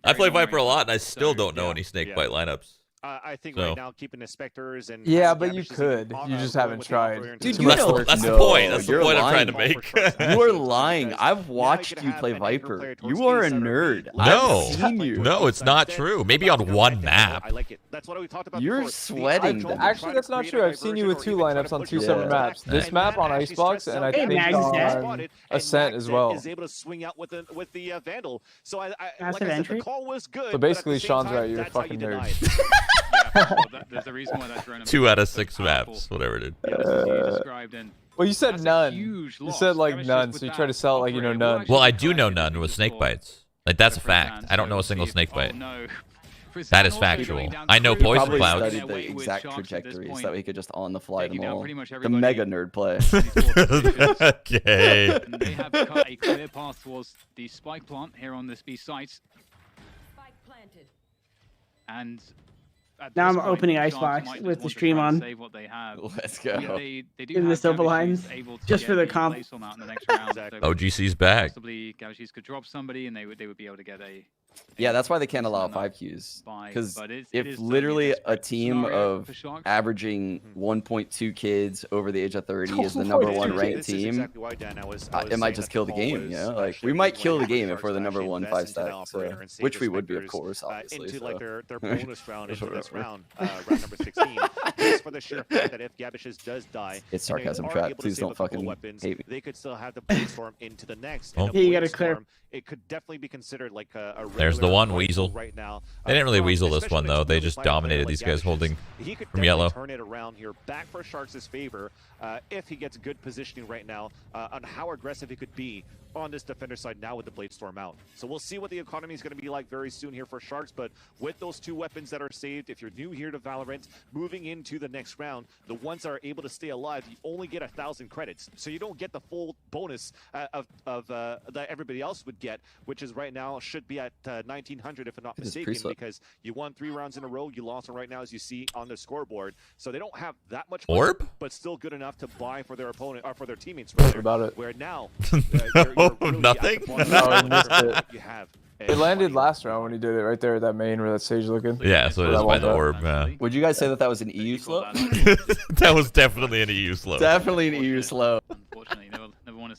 I play Viper a lot, and I still don't know any snakebite lineups. I think right now keeping the Spectres and but you could. You just haven't tried. Dude, that's the point. That's the point I'm trying to make. You are lying. I've watched you play Viper. You are a nerd. No, I've seen you. No, it's not true. Maybe on one map. I like it. That's what we talked about. You're sweating. Actually, that's not true. I've seen you with 2 lineups on 2 separate maps. This map on Icebox, and I think on Ascent as well. Is able to swing out with the Vandal. So I like I said, the call was good. So basically, Sean's right. You're a fucking nerd. There's a reason why that drone 2 out of 6 maps, whatever, dude. Well, you said none. You said like none, so you try to sell it like you know none. Well, I do know none with snake bites. Like that's a fact. I don't know a single snake bite. That is factual. I know poison probably clouds. Studied the exact trajectories so that we could just on the fly them all. The mega nerd play. Okay. And they have cut a clear path towards the spike plant here on this B site. And now I'm opening Icebox with the stream on. Let's go. In the silver lines, just for the comp. OGC's back. Possibly Gauchis could drop somebody and they would be able to get a. Yeah, that's why they can't allow 5 Qs. Because if literally a team of averaging 1.2 kids over the age of 30 is the #1 ranked team, it might just kill the game. You know, like we might kill the game if we're the #1 5-stack, which we would be, of course, obviously. Into like their bonus round into this round, round number 16. Just for the sheer fact that if Gabishes does die, it's sarcasm trap. Please don't fucking hate me. They could still have the blade storm into the next. Yeah, you gotta clear. It could definitely be considered like a There's the one Weasel. Right now. They didn't really Weasel this one though. They just dominated these guys holding from yellow. Turn it around here, back for Sharks' favor, if he gets good positioning right now on how aggressive he could be on this defender side now with the Blade Storm out. So we'll see what the economy is going to be like very soon here for Sharks, but with those 2 weapons that are saved, if you're new here to Valorant, moving into the next round, the ones that are able to stay alive, you only get 1,000 credits. So you don't get the full bonus of that everybody else would get, which is right now should be at 1,900 if I'm not mistaken, because you won 3 rounds in a row, you lost them right now as you see on the scoreboard. So they don't have that much orb, money, but still good enough to buy for their opponent or for their teammates. About it. Where now really nothing. It landed last round when he did it right there at that main where that Sage looking. Yeah, so it is by the orb. Would you guys say that that was an EU slow? That was definitely an EU slow. Definitely an EU slow. Unfortunately, never want to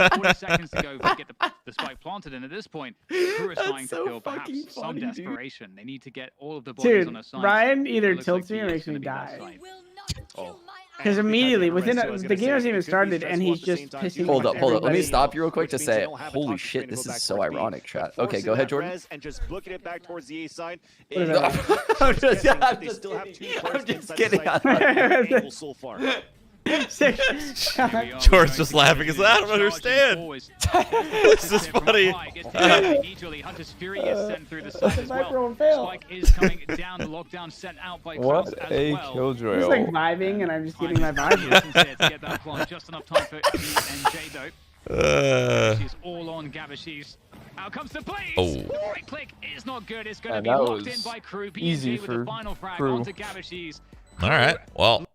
20 seconds to go to get the spike planted, and at this point, Crew are trying to feel perhaps some desperation. They need to get all of the bodies on a side. Ryan either tilts me or makes me die. Oh. Because immediately within the game hasn't even started, and he's just pissing. Hold up. Let me everybody. stop you real quick to say, holy shit, this is so ironic, chat. Okay, go ahead, Jordan. And just booking it back towards the A side. I'm just kidding. So far. George's just laughing because I don't understand. This is funny. Hunter's Fury is sent through the side as well. Spike is coming down, the lockdown sent out by What a killjoy. He's like vibing, and I'm just getting my vibe. Just enough time for YNG though. She's all on Gabashi's. Out comes the blaze. Oh. Right click is not good. It's going to be locked in by KRU. Easy with for the final frag KRU. onto Gabashi's. All right. Well,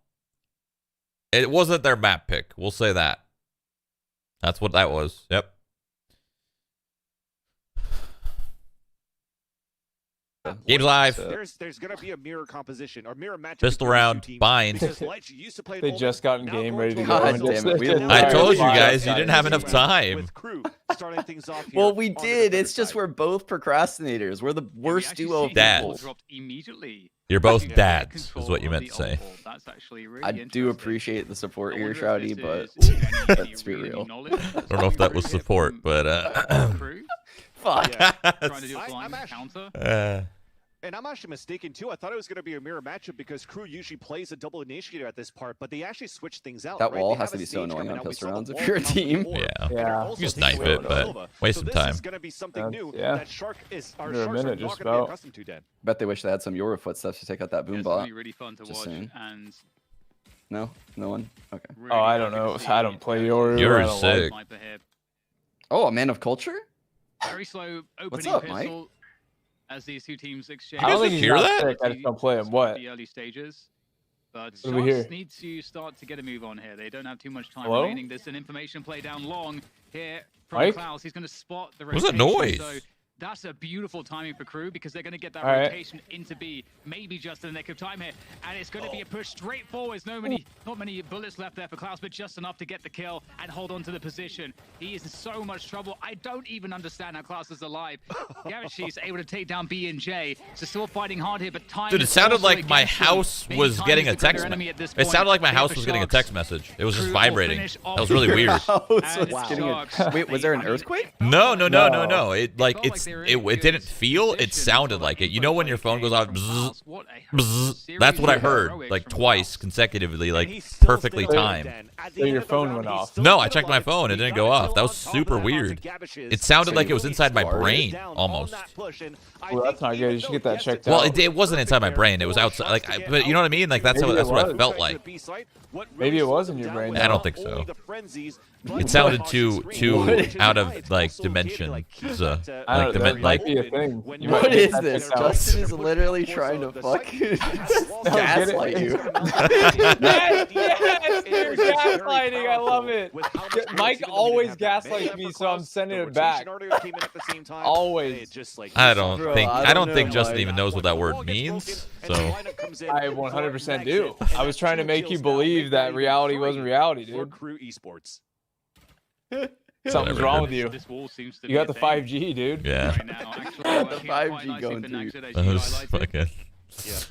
it wasn't their map pick. We'll say that. That's what that was. Yep. Game's live. There's gonna be a mirror composition or mirror match. Pistol round. Bind. They just got in game, ready to go. God damn it. I told you guys you didn't have enough time. Well, we did. It's just we're both procrastinators. We're the worst duo of people. You're both dads, is what you meant to say. I do appreciate the support here, Shroudy, but let's be real. I don't know if that was support, but fuck. And I'm actually mistaken too. I thought it was going to be a mirror matchup because KRU usually plays a double initiator at this part, but they actually switched things out. That right? wall They has have to a be so stage annoying coming on out. We pistol saw the rounds if wall you're a come team. before. Yeah. Yeah. You just knife it, but waste some This time. is going to be something new Yeah. that Shark is our Under a Sharks are minute, not just going to be about. accustomed to, Dan. Bet they wish they had some Yoru footsteps to take out that boom bot. Really fun to Just watch. saying. And No? No one? Okay. Oh, I don't know. I don't play Yoru. Yoru's I don't like- sick. Oh, a man of culture? Very slow opening What's up, pistol as these two teams exchange. I don't You think guys he's hear not that? sick. I just don't play him. What? The early stages. But What do we hear? Sharks need to start to get a move on here. They don't have too much time Hello? remaining. There's an information play down long here from Mike? Klaus. He's going to spot the What's that rotation. noise? So that's a beautiful timing for KRU because they're going to get that All right. rotation into B, maybe just in the nick of time here. And it's going to be a push straight forwards. Not many bullets left there for Klaus, but just enough to get the kill and hold on to the position. He is in so much trouble. I don't even understand how Klaus is alive. Gavashi's able to take down B&J. So still fighting hard here, but time Dude, it is sounded also like my against them. house Maybe was time getting is a the greater text enemy at this It point. sounded like my Here house for was getting a Sharks. text message. It was just KRU will vibrating. finish That was really weird. House was And getting Sharks, Wait, was there an earthquake? No. No. It like it didn't feel. It sounded like it. You know when your phone goes off, bzz, bzz, that's what I heard like twice consecutively, like perfectly timed. So your phone went off. No, I checked my phone. It didn't go off. That was super weird. It sounded like it was inside my brain almost. Well, that's not good. You should get that checked Well, out. it wasn't inside my brain. It was outside. Like, but you know what I mean? Like that's Maybe what it it felt like. Maybe it was in your brain. I don't think so. It sounded too out of like dimension. I don't know. That might be a thing. You might What get is that this? checked out. Justin is literally trying to fuck gaslight you. Yes, you're gaslighting. I love it. Mike always gaslights me, so I'm sending it back. Always. I don't Bro, think. I I don't don't think know, Justin Mike. even knows what that word means. So I 100% do. I was trying to make you believe that reality wasn't reality, dude. KRU Esports. Something's Whatever, wrong dude. with you. This wall seems to You got the 5G, dude. yeah, right now. Actually, The working 5G quite nicely going for through. Naxxed, as that you was highlighted. fucking.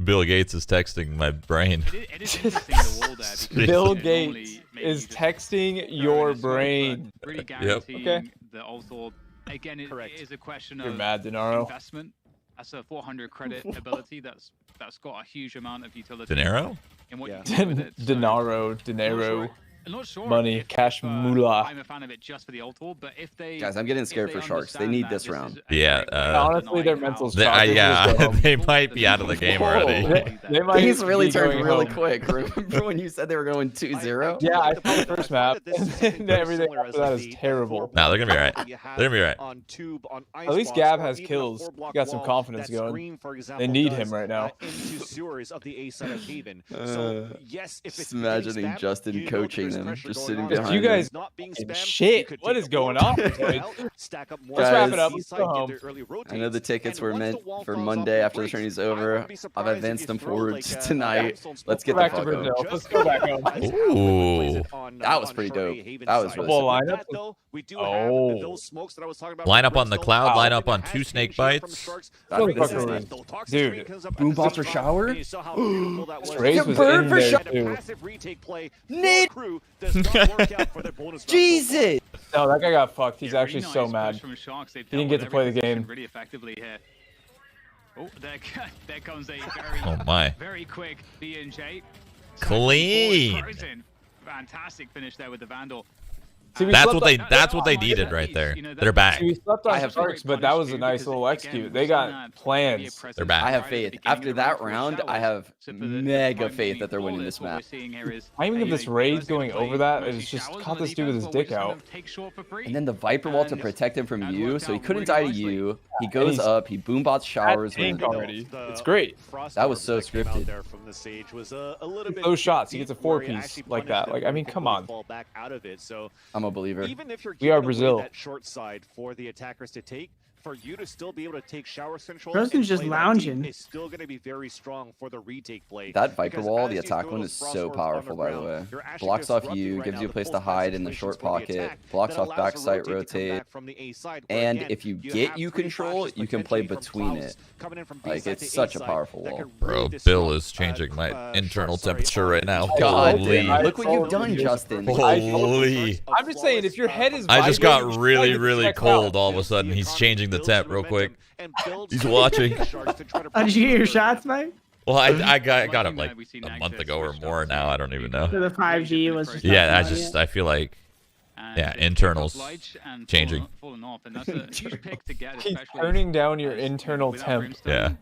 Bill Gates is texting my brain. It is interesting the wall there. because, Bill normally, Gates maybe is you just texting throw your in a smoke, but brain. Really Yep. guaranteeing Okay. the Ulthor. Again, it is a question You're of mad, Denaro. investment. That's a 400 credit ability that's got a huge amount of utility. Dinero? In what Yeah. you can do with it. So, Dinero. I'm not sure Money, if, cash moolah. I'm a fan of it just for the Ulthor, but if they Guys, I'm getting if scared they for Sharks. They understand need that this is round. a Yeah, great way to Honestly, their deny mental's how- shot. They Yeah, just go home. they might be out of the game already. They might Things really be turned going really home. quick. Remember when you said they were going 2-0? Yeah, I saw the first map, and then everything after that is terrible. Nah, they're gonna be right. They're gonna be right. At least Gab has kills. He got some confidence going. They need him right now. Just imagining Justin coaching him, just sitting behind you guys not being spammed, shit. What is going on? Stack up more. Let's wrap it up. Guys, Let's go home. I know the tickets were meant for Monday after the tourney's over. I've advanced them forward to tonight. Let's get the back to fuck Brazil. home. Let's go back home. Ooh. That was pretty dope. That was really Well, sick. lineup. Oh. Line up on the cloud, line up on 2 snake bites. Dude, Boombots for shower? Raze was bird in for there shot. too. Nate! Jesus! No, that guy got fucked. He's actually so mad. He didn't get to play the game. Really effectively here. Oh, there comes a Oh my. very quick BNJ. Clean. Fantastic finish there with the Vandal. See, That's what they needed right there. They're back. We slept on I have Sharks, but that was a nice little execute. They got plans. They're back. I have faith. After that round, I have mega faith that they're winning this map. Timing of this raid going over that is just caught this dude with his dick out. And then the Viper wall to protect him from you, so he couldn't die to you. He goes up, he boombots showers. Already. It's great. That was so scripted. Those shots, he gets a 4-piece like that. Like, I mean, come on. I'm a believer. Even if you're We are giving away Brazil. that short side for the attackers to take, for you to still be able to take shower control, Frozen's just lounging. is still going to be very strong for the retake play. That Viper Because wall, as the you attack throw one, those is so crossbows powerful, by the underground, way. you're actually Blocks off disrupting you, right gives now you a the place to pulse hide in the situations short for the pocket, attack blocks that off allows backside the rotate to come rotate, back from the A side, where and again, if you you get have you 3 control, flashes you can play potentially from between Klaus it. coming in from B Like, side it's to such a side powerful that wall. could Bro, really Bill disrupt, is changing my internal sorry, temperature right now. God Holy. damn, look what you've done, Justin. Holy. I'm just saying, if your head is I just got vibrating, really, you really check cold out. all of a sudden. He's changing the temp real quick. He's watching. Oh, did you get your shots, Mike? Well, I got him like a month ago or more now. I don't even know. So the 5G was just Yeah, not I feel like, yeah, internals changing. Keep turning down your internal temp. Yeah.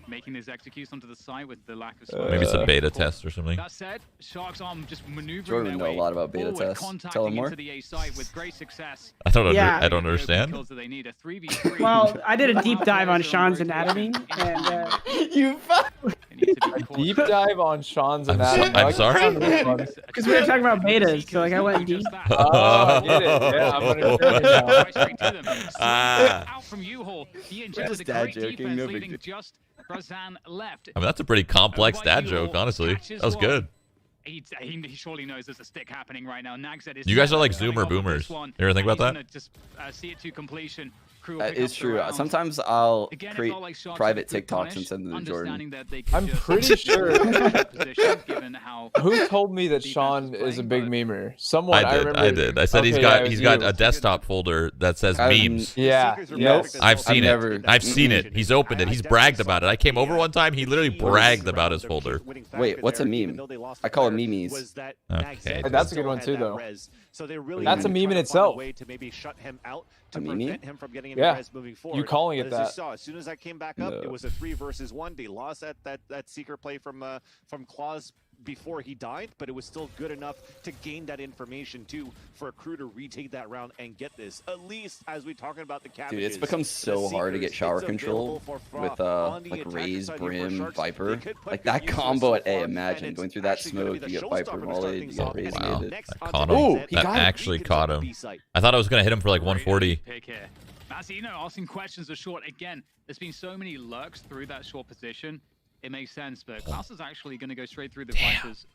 Making his executes onto the side with the lack of smoke. Maybe it's a beta test or something. That said, Sharks are just maneuvering Jordan their know way a lot about beta forward, tests. Tell him more. into the A side with great success. I don't Yeah. I don't understand. Kills that they need, a 3v3. Well, I did a deep dive on Sean's anatomy, and You fuck. They need to be Deep dive on Sean's I'm anatomy. I'm Like, sorry? because we were talking about betas, so like I went deep. Oh, I get it. Yeah, I'm understanding now. Out from U-Haul. YNG We're with just a dad great joking, defense, no big leaving deal. just Razan left. I mean, that's a pretty complex dad joke, honestly. That was good. He surely knows there's a stick happening right now. Nagzed is You guys are like coming Zoomer off of this boomers. one, You ever think and about he's that? gonna just see it to completion. Crew will That pick is up the true. round. Sometimes I'll Again, it's create all like Sharks private have good TikToks punish, and send them to Jordan. understanding that they could I'm just pretty sure. position, given how Who told me that Sean is a big memer? Someone. I remember. did. I said Okay, he's yeah, it was got you. a desktop folder that says memes. Yeah. Nope. Yes. I've seen never- it. I've seen it. He's opened it. He's bragged about it. I came over one time. He literally bragged about his folder. Wait, what's a meme? I call it memes. Okay. That's a good one too, though. So they really That's a need to meme in try to find a itself. way to maybe shut him out to A meme? prevent him from getting into Yeah. res moving forward. You calling it But as you that. saw, as soon as I came back up, No. it was a 3 versus 1. They lost that secret play from Claus before he died, but it was still good enough to gain that information too for a crew to retake that round and get this. At least as we talking about the cabbages. Dude, it's become so hard to get shower control with like Raze, Brim, Viper. Like that combo at A, imagine going through that smoke, you get Viper volleyed, you get Raze Wow. gated. That caught him. Ooh, he That got him. actually caught him. I thought I was gonna hit him for like 140. Pick here. Masino asking questions are short. Again, there's been so many lurks through that short position. It makes sense, but Klaus is actually going to go straight through the Viper's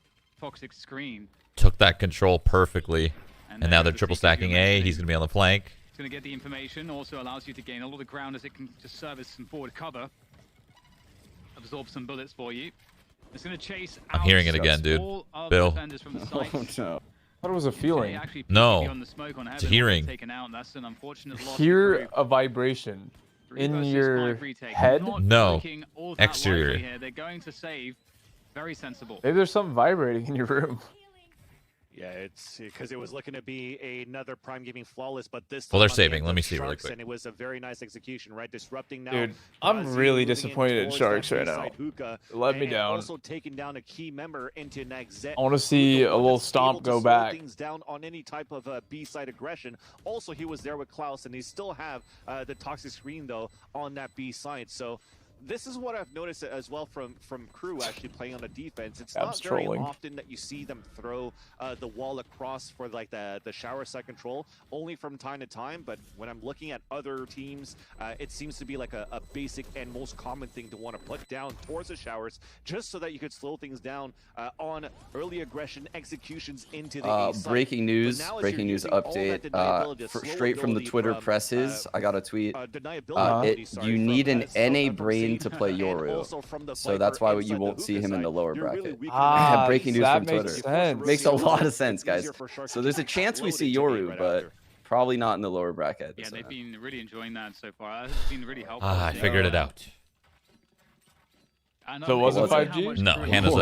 toxic screen. Took that control perfectly. And now they're there's the triple CQ stacking A. mentioning. He's gonna be on the flank. It's going to get the information. Also allows you to gain a lot of ground as it can just serve as some forward cover. Absorb some bullets for you. It's going to chase I'm out hearing it again, dude. all of Bill. the defenders from the Oh sites. no. I thought it was a feeling. Actually, No. PvP on the smoke on It's Heaven, hearing. taken out. That's an unfortunate loss. Hear a vibration in your head. No. Exterior. Here. They're going to save. Very sensible. Maybe there's something vibrating in your room. Yeah, it's because it was looking to be another Prime Gaming flawless, but this Well, time they're on the saving. end Let of me see really Sharks, quick. And it was a very nice execution, right? Disrupting now. Dude, I'm Brazil really moving in disappointed in towards Sharks that right now. B-side hookah, Let me and down. Also taking down a key member into Nagzet. I want to see a little stomp go back. Things down on any type of B-side aggression. Also, he was there with Klaus, and they still have the toxic screen though on that B side. So this is what I've noticed as well from KRU actually playing on the defense. It's not very often that you see them throw the wall across for like the shower side control, only from time to time. But when I'm looking at other teams, it seems to be like a basic and most common thing to want to put down towards the showers, just so that you could slow things down on early aggression executions into the breaking news update straight from the Twitter presses. I got a tweet. You need an NA brain to play Yoru, so that's why you won't see him in the lower bracket. Breaking news from Twitter. Makes a lot of sense, guys. So there's a chance we see Yoru, but probably not in the lower bracket. Yeah, they've been really enjoying that so far. It's been really helpful. I figured it out. So it wasn't 5G? No,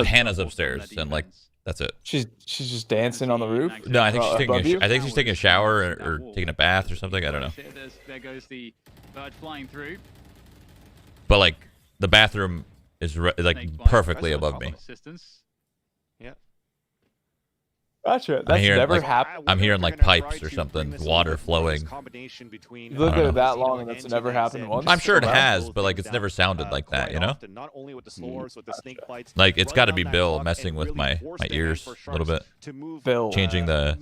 Hannah's upstairs, and like that's it. She's just dancing on the roof. No, I think she's taking a shower or taking a bath or something. I don't know. There goes the bird flying through. But like the bathroom is like perfectly above me. Yeah. Gotcha. That's never happened. I'm hearing like pipes or something, water flowing. You look at it that long and that's never happened once. I'm sure it has, but like it's never sounded like that, you know? Like it's got to be Bill messing with my ears a little bit. Bill changing the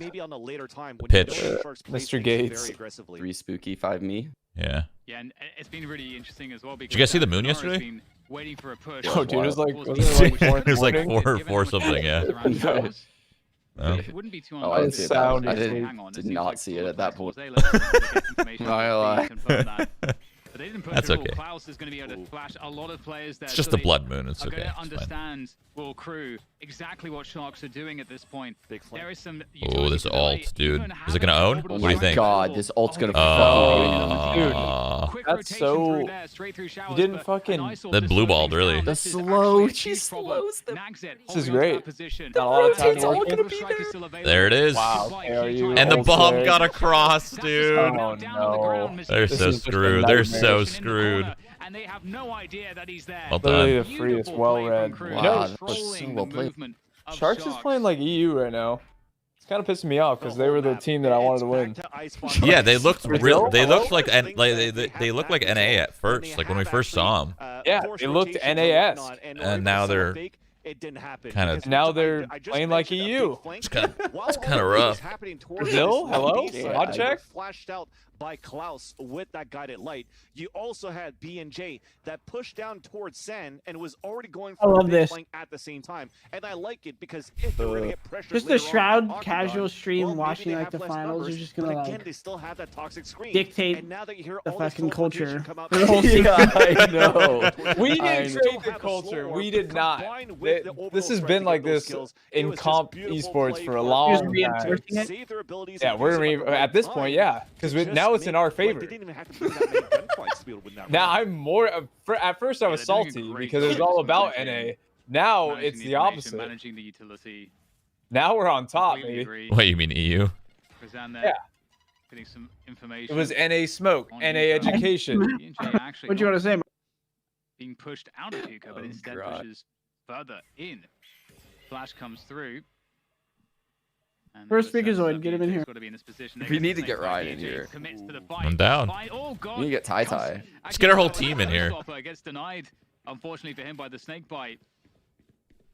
pitch. Mr. Gates. 3 spooky, 5 me. Yeah. Yeah, and it's been really interesting as well. Did you guys see the moon yesterday? Waiting for a push. Oh, dude, it was like it was like four something, yeah. Oh. It wouldn't be too I didn't see it. I did not see it at that point. But they didn't push That's it all. okay. Klaus is going to be able to flash a lot of players there. It's just the blood moon. It's okay. Are going to understand, will KRU, exactly what Sharks are doing at this point. There is some. Oh, this ult, dude. Is it going to own? What do you think? God, this ult's going to Dude, that's so. You didn't fucking. That blue balled, really. The slow. She slows them. This is great. Not a lot of time gonna be there. There it is. Wow. And the bomb got across, dude. Oh, no. They're so screwed. They're so screwed. And they have no idea that he's there. Well Literally done. the free, it's well read. Wow, You know, that was so well played. Sharks is playing like EU right now. It's kind of pissing me off because they were the team that I wanted to win. Yeah, they looked real. They looked like they looked like NA at first, like when we first saw them. Yeah, they looked NAS, and now they're kind of. Now they're playing like EU. It's kind of rough. Brazil, hello, hot check. Flashed out by Klaus with that guided light. You also had BNJ that pushed down towards Sen and was already going for flank at the same time. And I like it because if they're gonna get pressure, just the Shroud casual stream watching like the finals are just gonna like they still have that toxic screen. Dictate and now that you hear the all fucking culture. Yeah, I know. We didn't create the culture. We did not. This has been like this in comp esports for a long time. Yeah, we're at this point, yeah, because now it's in our favor. Now I'm more. At first I was salty because it was all about NA. Now it's the opposite. Managing the utility. Now we're on top, baby. What, you mean EU? Yeah. Getting some information. It was NA smoke, NA education. What do you want to say? Being pushed out of Hugo, but instead pushes further in. Flash comes through. First Freakazoid, get him in here. We need to get Ryan in here. I'm down. We need to get Tai. Let's get our whole team in here. Gets denied, unfortunately for him, by the snake bite.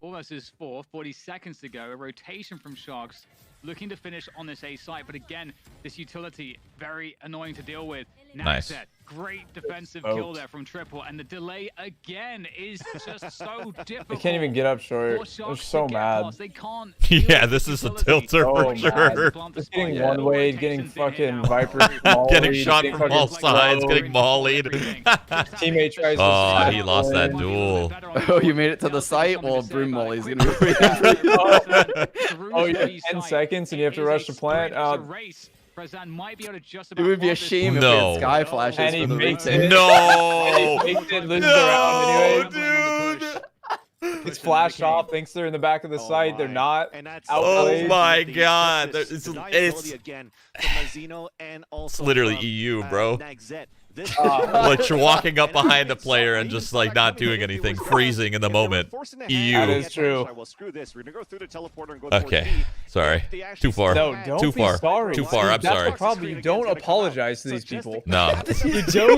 Almost his 40 seconds to go. A rotation from Sharks, looking to finish on this A site, but again, this utility very annoying to deal with. Nice. Great defensive kill there from Triple, and the delay again is just so difficult. They can't even get up short. They're so mad. They can't. Yeah, this is a tilter for sure. Just getting one way, getting fucking Viper, getting shot from all sides, getting mollied. Teammate tries to. Oh, he lost that duel. Oh, you made it to the site? Well, Broom Molly's gonna be waiting. Oh, yeah, 10 seconds and you have to rush the plant. It would be a shame if they had sky flashes and he for the makes retake. it. No! And he makes it, loses around anyway. Dude! It's flashed off, thinks they're in the back of the site. They're not. Oh my god. It's again from Mazino and also literally EU, bro. Like you're walking up behind a player and just like not doing anything, freezing in the moment. EU. That is true. Okay, sorry. Too far. No, don't Too be far. sorry. Too far. I'm That's sorry. the problem. You don't apologize to these people. No. You do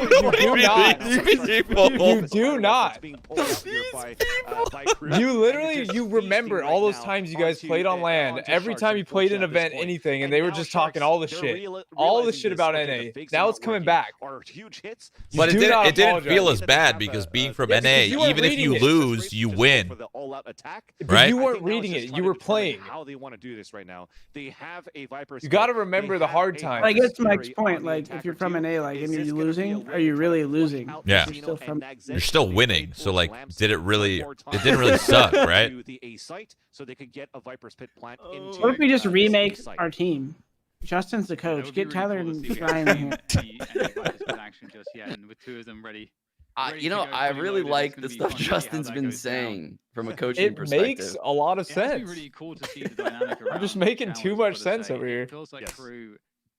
not. You do not. You literally, you remember all those times you guys played on LAN. Every time you played an event, anything, and they were just talking all the shit about NA. Now it's coming back. But it didn't feel as bad because being from NA, even if you lose, you win. Right? You weren't reading it. You were playing. How they want to do this right now? They have a Viper. You got to remember the hard times. I guess Mike's point, like if you're from NA, like and you're losing, are you really losing? Yeah. You're still winning. So like, did it really? It didn't really suck, right? So they could get a Viper's Pit plant into. What if we just remake our team? Justin's the coach. Get Tyler and Ryan in here. And with two of them ready. You know, I really like the stuff Justin's been saying from a coaching perspective. It makes a lot of sense. Really cool to see the dynamic around. I'm just making too much sense over here. It feels like KRU.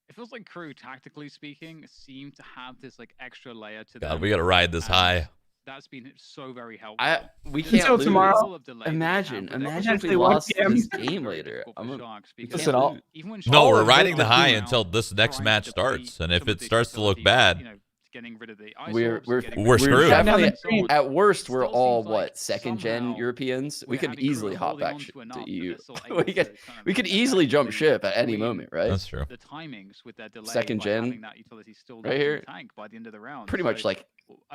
It feels like KRU, tactically speaking, seem to have this like extra layer to them. God, we gotta ride this high. That's been so very helpful. We can't until lose. Tomorrow. Imagine if we lost this game later. Listen, no, we're riding the high until this next match starts, and if it starts to look bad, getting rid of the we're screwed. Definitely, at worst, we're all what, second gen Europeans. We could easily hop back to EU. we could easily jump ship at any moment, right? That's true. The timings with that delay, second gen, right here, by the end of the round. pretty much like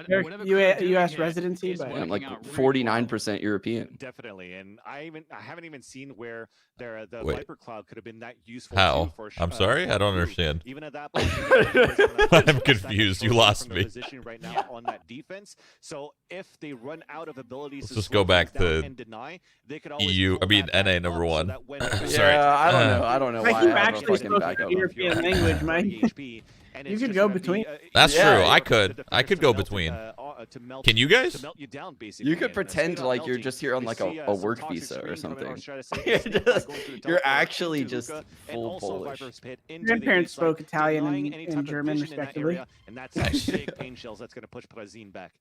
U.S. residency, but I'm like 49% European. Definitely, and I haven't even seen where the Viper Cloud could have been that useful. How? I'm sorry, I don't understand. Even at that point, I'm confused. You lost me. Right now on that defense. So if they run out of abilities, let's just go back to EU. I mean NA number one. Sorry. Yeah, I don't know why. You actually spoke the European language, Mike. You could go between. That's true. I could go between. Can you guys? You could pretend like you're just here on like a work visa or something. You're actually just full Polish. Grandparents spoke Italian and German respectively. And that's big pain shells that's going to push Brazil back.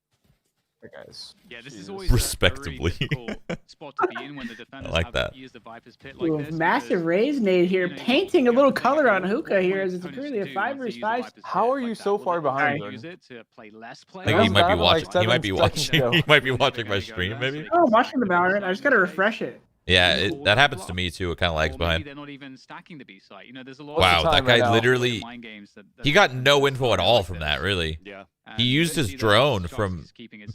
Guys. Yeah, this is always respectively. a really difficult spot to be in when the defenders I like that. Use the Viper's Pit like this. Massive raise made here, painting a little color on Hookah here as it's currently a 5v5. How are you so far behind? Use it to play less play. I think he might be watching. He might be watching. He might be watching my stream, maybe. Oh, I'm watching the Valorant. I just gotta refresh it. Yeah, that happens to me too. It kind of lags behind. They're not even stacking the B site. You know, there's a lot. Wow, that guy literally. He got no info at all from that, really. Yeah. He used his drone from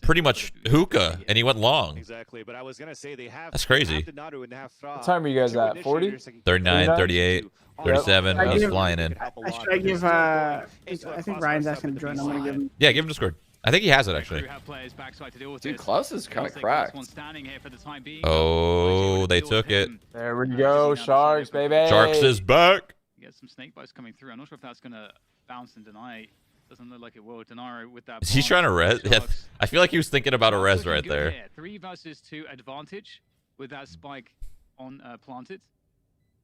pretty much hookah, and he went long. Exactly, but I was gonna say they have. That's crazy. What time are you guys at? 40? 39, 38, 37. I was flying in. I give. I think Ryan's asking to join. I'm gonna give him. Yeah, give him Discord. I think he has it actually. Dude, Klaus is kind of cracked. Oh, they took it. There we go, Sharks, baby. Sharks is back. You get some snake bites coming through. I'm not sure if that's gonna bounce and deny. Doesn't look like it will. Denaro with that. Is he trying to res? Yeah, I feel like he was thinking about a res right there. 3 versus 2 advantage with that spike on planted.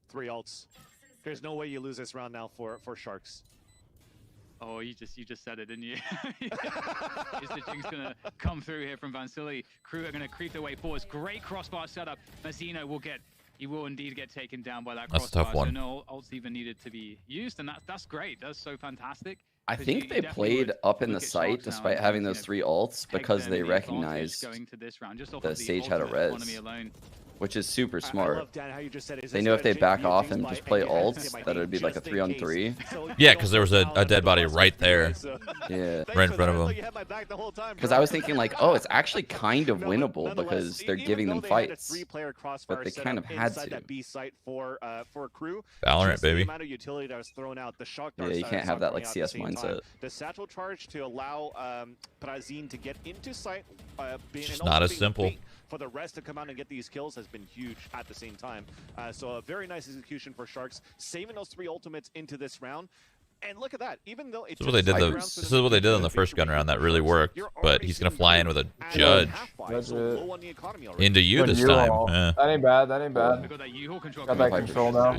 3 ults. There's no way you lose this round now for Sharks. Oh, you just said it, didn't you? Is the Jinx gonna come through here from Vansili? KRU are gonna creep their way forward. Great crossbar setup. Mazzino will indeed get taken down by that crossbar. That's a tough one. So no ults even needed to be used, and that's great. That's so fantastic. I think they played up in the site despite having those 3 ults because they recognized that Sage had a res, which is super smart. They know if they back off and just play ults, that it would be like a 3-on-3. Yeah, because there was a dead body right there. Yeah. Right in front of him. Because I was thinking like, oh, it's actually kind of winnable because they're giving them fights, but they kind of had to. Valorant, baby. Yeah, you can't have that like CS mindset. The satchel charge to allow Brazil to get into sight. It's not as simple. For the rest to come out and get these kills has been huge at the same time. So a very nice execution for Sharks, saving those 3 ultimates into this round. And look at that, even though it's this is what they did on the first gun round that really worked, but he's gonna fly in with a judge into you this time. Yeah. That ain't bad. That ain't bad. Got that control now.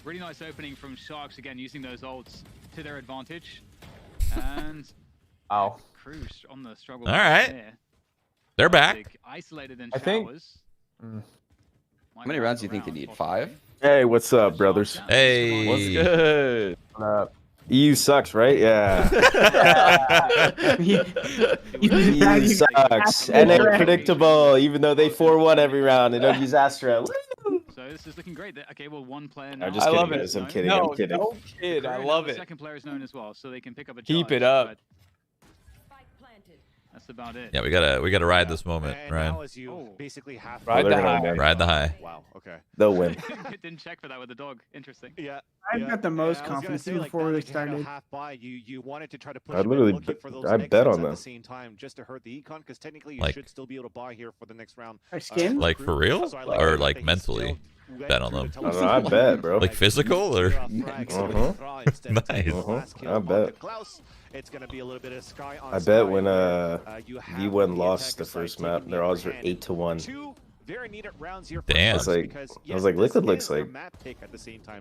Really nice opening from Sharks again, using those ults to their advantage. And Wow. On the struggle. All right. They're back. Isolated in I think. How many rounds do you think they need? 5? Hey, what's up, brothers? Hey. What's good? EU sucks, right? Yeah. EU sucks. NA predictable, even though they 4-1 every round. They don't use Astra. So this is looking great. Okay, well, one player I'm now. just kidding, guys. I'm kidding. No, I'm kidding. don't kid. I love it. Second player is known as well, so they can pick up a Keep charge, it up. but that's about it. Yeah, we gotta ride this moment, Ryan. Basically half Ride the high. Ride the high. Wow. Okay. They'll win. Didn't check for that with the dog. Interesting. Yeah. I've got the most confidence before we started. You wanted to try to push. I literally, I bet on at the them. same time just to hurt the econ because technically you Like- should still be able to buy here for the next round. Our skin? Like for real, or like mentally? Bet on them. I don't know, I bet, bro. Like physical or? Nice. I bet. It's gonna be a little bit of sky on I bet when V1 lost the first map, their odds were 8-1. Damn. I was like, Liquid looks like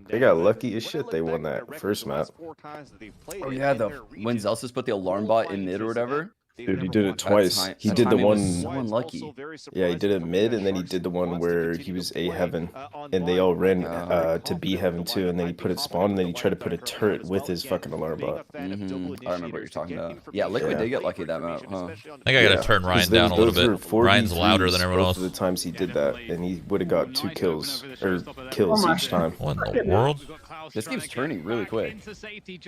they got lucky as shit. They won that first map. Oh yeah, when Zelsus put the alarm bot in mid or whatever. Dude, he did it twice. He did the one. So unlucky. Yeah, he did it mid, and then he did the one where he was A heaven, and they all ran to B heaven too, and then he put it spawn, and then he tried to put a turret with his fucking alarm bot. I remember what you're talking about. Yeah, Liquid did get lucky that map, huh? I think I gotta turn Ryan down a little bit. Ryan's louder than everyone else. Both of the times he did that, and he would have got 2 kills or kills each time. What in the world? This game's turning really quick.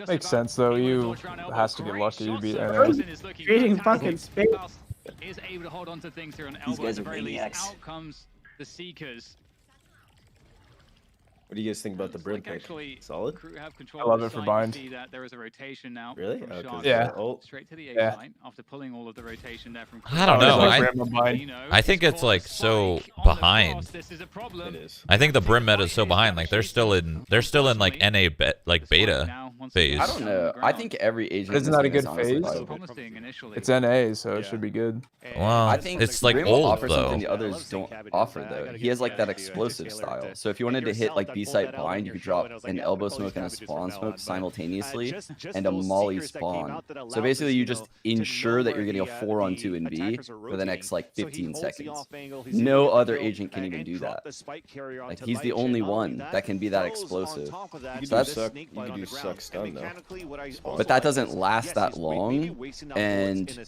Makes sense though. You has to get lucky to beat NA. Creating fucking space. Is able to hold on to things here on These elbow guys at the are very least. maniacs. Out comes the Seekers. What do you guys think about the Brim pick? Solid? Crew have control I love of it for the site. bind. You see that there is a rotation now. Really? From Okay. Shark. Yeah. Straight to the A Yeah. line after pulling all of the rotation there from. I don't know. I I think it's like so behind. It is. I think the Brim meta is so behind. Like they're still in like NA like beta phase. I don't know. I think every agent. Isn't that a good phase? It's NA, so it should be good. Well, I think it's like Brim old offers though. something the others don't offer though. He has like that explosive style. So if you wanted to hit like B site blind, you could drop an elbow smoke and a spawn smoke simultaneously, and a molly spawn. So basically, you just ensure that you're getting a 4-on-2 in B for the next like 15 seconds. No other agent can even do that. Like he's the only one that can be that explosive. So you can do suck stun though. But that doesn't last that long, and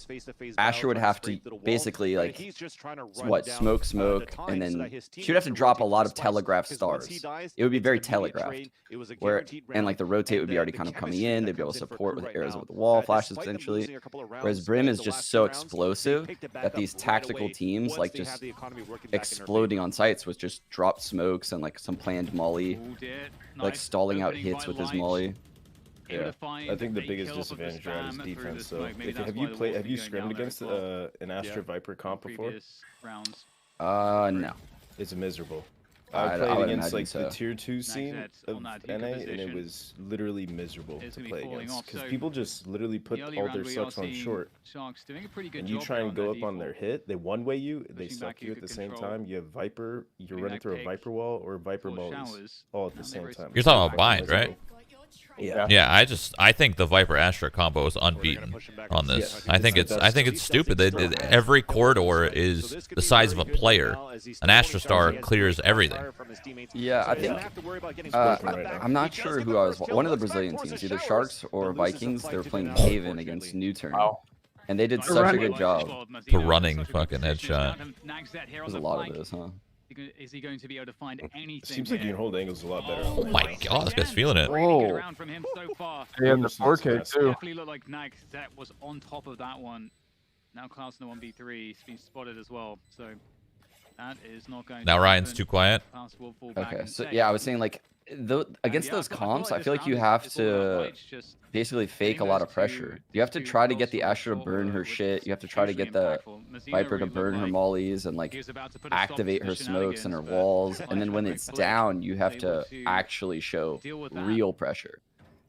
Asher would have to basically like what smoke, and then she would have to drop a lot of telegraph stars. It would be very telegraphed, where and like the rotate would be already kind of coming in. They'd be able to support with arrows over the wall, flashes potentially. Whereas Brim is just so explosive that these tactical teams like just exploding on sites with just dropped smokes and like some planned molly, like stalling out hits with his molly. Yeah, I think the biggest disadvantage around is defense. So, have you scrimmed against an Astra Viper comp before? No. It's miserable. I I played would against like imagine the so. tier 2 scene of NA, and it was literally miserable to play against because people just literally put all their sucks on short. And you try and go up on their hit, they one-way you, they suck you at the same time. You have Viper, you're running through a Viper wall or Viper mollies all at the same time. You're talking about bind, right? Yeah. Yeah, I think the Viper Astra combo is unbeaten on this. I think it's stupid. Every corridor is the size of a player. An Astra Star clears everything. Yeah, I think I'm not sure who I was. One of the Brazilian teams, either Sharks or Vikings, they were playing Haven against Newturn, and they did such a good job. The running fucking headshot. There's a lot of those, huh? Is he going to be able to find anything? Seems like you can hold angles a lot better. Oh my god, this guy's feeling it. Whoa. From him so far. Yeah, the 4K too. Definitely looked like Nag that was on top of that one. Now Klaus in the 1v3 has been spotted as well. So that is not going Now to Ryan's happen. too quiet. Klaus will fall back Okay, and so save. yeah, I was saying like against those comps, I feel like you have to basically fake a lot of pressure. You have to try to get the Astra to burn her shit. You have to try to get the Viper to burn her mollies and like activate her smokes and her walls. And then when it's down, you have to actually show real pressure.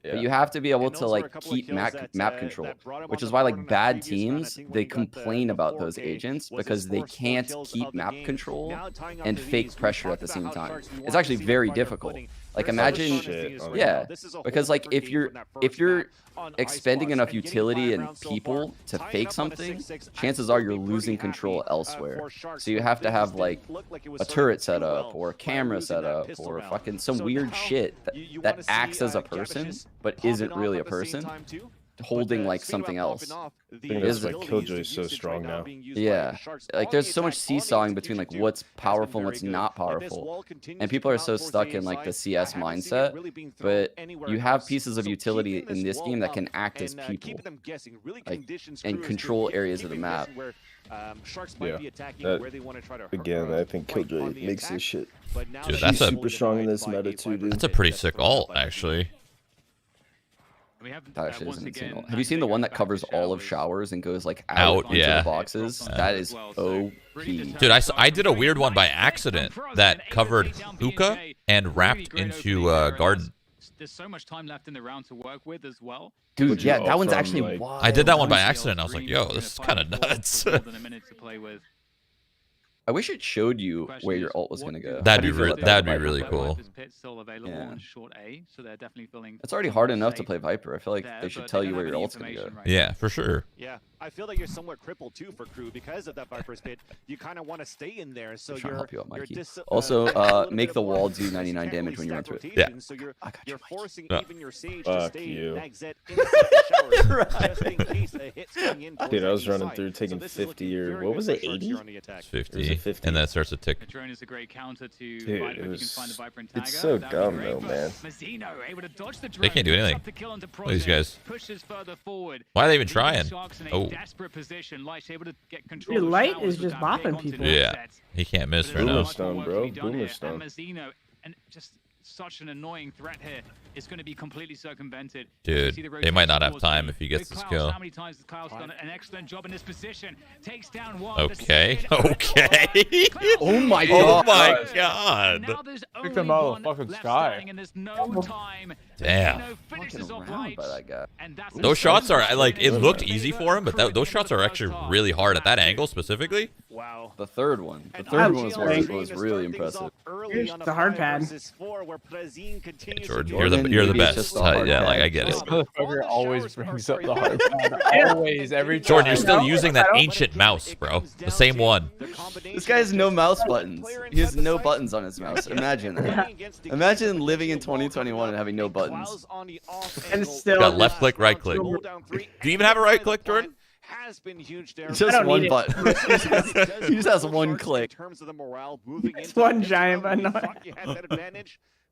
But you have to be able to like keep map control, which is why like bad teams, they complain about those agents because they can't keep map control and fake pressure at the same time. It's actually very difficult. Like imagine, yeah, because like if you're expending enough utility and people to fake something, chances are you're losing control elsewhere. So you have to have like a turret set up or a camera set up or fucking some weird shit that acts as a person but isn't really a person, holding like something else. I think that's why Killjoy is so strong now. Yeah, like there's so much seesawing between like what's powerful and what's not powerful, and people are so stuck in like the CS mindset. But you have pieces of utility in this game that can act as people, like, and control areas of the map. Yeah, again, I think Killjoy makes this shit. Dude, that's super strong in this meta too, dude. That's a pretty sick ult, actually. That actually is an insane ult. Have you seen the one that covers all of showers and goes like out into the boxes? That is OP. Dude, I did a weird one by accident that covered hookah and wrapped into garden. There's so much time left in the round to work with as well. Dude, yeah, that one's actually wild. I did that one by accident. I was like, yo, this is kind of nuts. I wish it showed you where your ult was gonna go. That'd be really cool. Yeah. It's already hard enough to play Viper. I feel like they should tell you where your ult's gonna go. Yeah, for sure. Yeah, I feel like you're somewhat crippled too for crew because of that Viper's pit. You kind of want to stay in there, so you're help you out, Mikey. Also, make the wall do 99 damage when you run through it. Yeah. So you're forcing even your Sage to Fuck stay you. inside the shower, just in case a hit's coming in. Dude, I was running through taking 50 or what was it, 80? It's 50, and then it starts to tick. Drone is a great counter to Dude, Viper if you can find the Viper and tag it's so out. dumb though, man. Mazzino able to dodge the drone, They can't do anything. look at these guys. Pushes further forward. Why are they even trying? Oh. Dude, Light is just bopping people. Yeah, he can't miss right now. Boomerstone, bro. Boomerstone. And just such an annoying threat here is going to be completely circumvented. Dude, they might not have time if he gets this kill. How many times has Klaus done an excellent job in this position? Takes down one. Okay, okay. Oh my Oh god. my god. Pick them out of the fucking sky. Damn. Fucking around by that guy. Those shots are like, it looked easy for him, but those shots are actually really hard at that angle specifically. Wow. The third one. The third one was really impressive. Here's the hard pad. Yeah, Jordan, you're the best. Yeah, like I get it. This motherfucker always brings up the hard pad. Always, every time. Jordan, you're still using that ancient mouse, bro. The same one. This guy has no mouse buttons. He has no buttons on his mouse. Imagine that. Imagine living in 2021 and having no buttons. And still Got left click, right click. Do you even have a right click, Jordan? Has been huge there. Just one button. He just has one click. It's one giant button.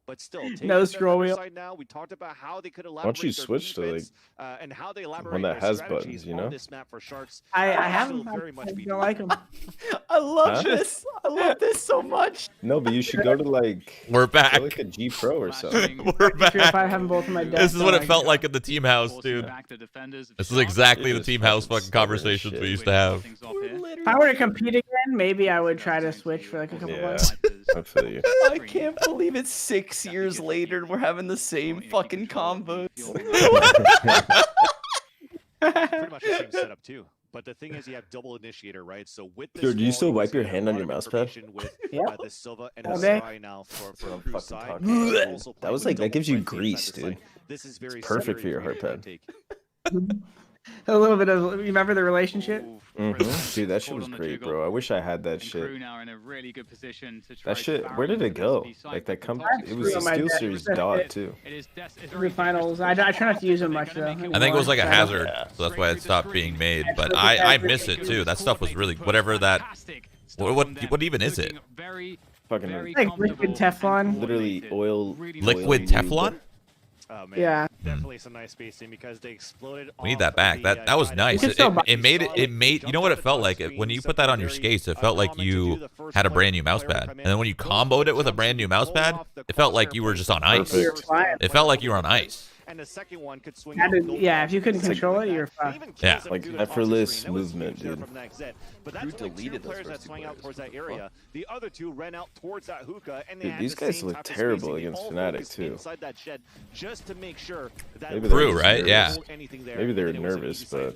But still, no scroll wheel. Now, we talked about how they could Why don't you switch to like and how they one that has buttons, you know? I haven't. I don't like them. I love this. I love this so much. No, but you should go to like We're back. like a G Pro or something. We're back. If I have them both in my desk, This is what it felt like at the team house, dude. This is exactly the team house fucking conversations we used to have. If I were to compete again, maybe I would try to switch for like a couple months. I feel you. I can't believe it's 6 years later and we're having the same fucking combos. Pretty much the same setup too. But the thing is, you have double initiator, right? So with this, Dude, do you still wipe your hand on your mouse pad? Yeah. The Silva and Okay. now for fucking side. talking. That was like that gives you grease, dude. This is very Perfect for your hard pad. A little bit of. Remember the relationship? Dude, that shit was great, bro. I wish I had that shit. That shit, where did it go? Like that it was a Steel Series dot too. The finals. I try not to use them much though. I think it was like a hazard, so that's why it stopped being made. But I miss it too. That stuff was really whatever that. What even is it? Fucking like liquid Teflon. literally oil. Liquid Teflon? Oh, man. Yeah. Definitely some nice spacing because they exploded. We need that back. That was nice. It made you know what it felt like? When you put that on your skates, it felt like you had a brand new mouse pad. And then when you comboed it with a brand new mouse pad, it felt like you were just on ice. It felt like you were on ice. And the second one could swing. Yeah, if you couldn't control it, you're fucked. Yeah. Like effortless movement, dude. But that's deleted those players that swung out towards that area. The other two ran out towards that hookah, and Dude, these guys look terrible against Fnatic too. Inside that shed, just to make sure that Maybe Crew, right? Yeah. Maybe they're nervous, but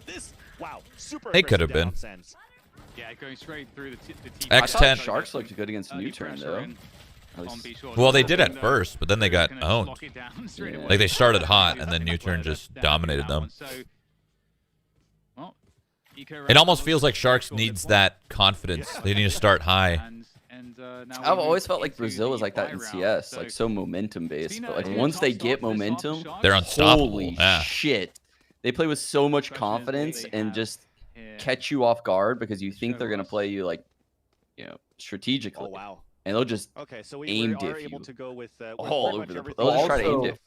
They could have been. Yeah, going straight through the I thought X10. Sharks looked good against U-turn though. Well, they did at first, but then they got owned. Like they started hot, and then U-turn just dominated them. It almost feels like Sharks needs that confidence. They need to start high. I've always felt like Brazil was like that in CS, like so momentum based. But like once they get momentum, they're unstoppable. Holy shit! They play with so much confidence and just catch you off guard because you think they're gonna play you like, you know, strategically. Oh wow. And they'll just aim diff you to go with, all over the place. They'll just try to aim diff.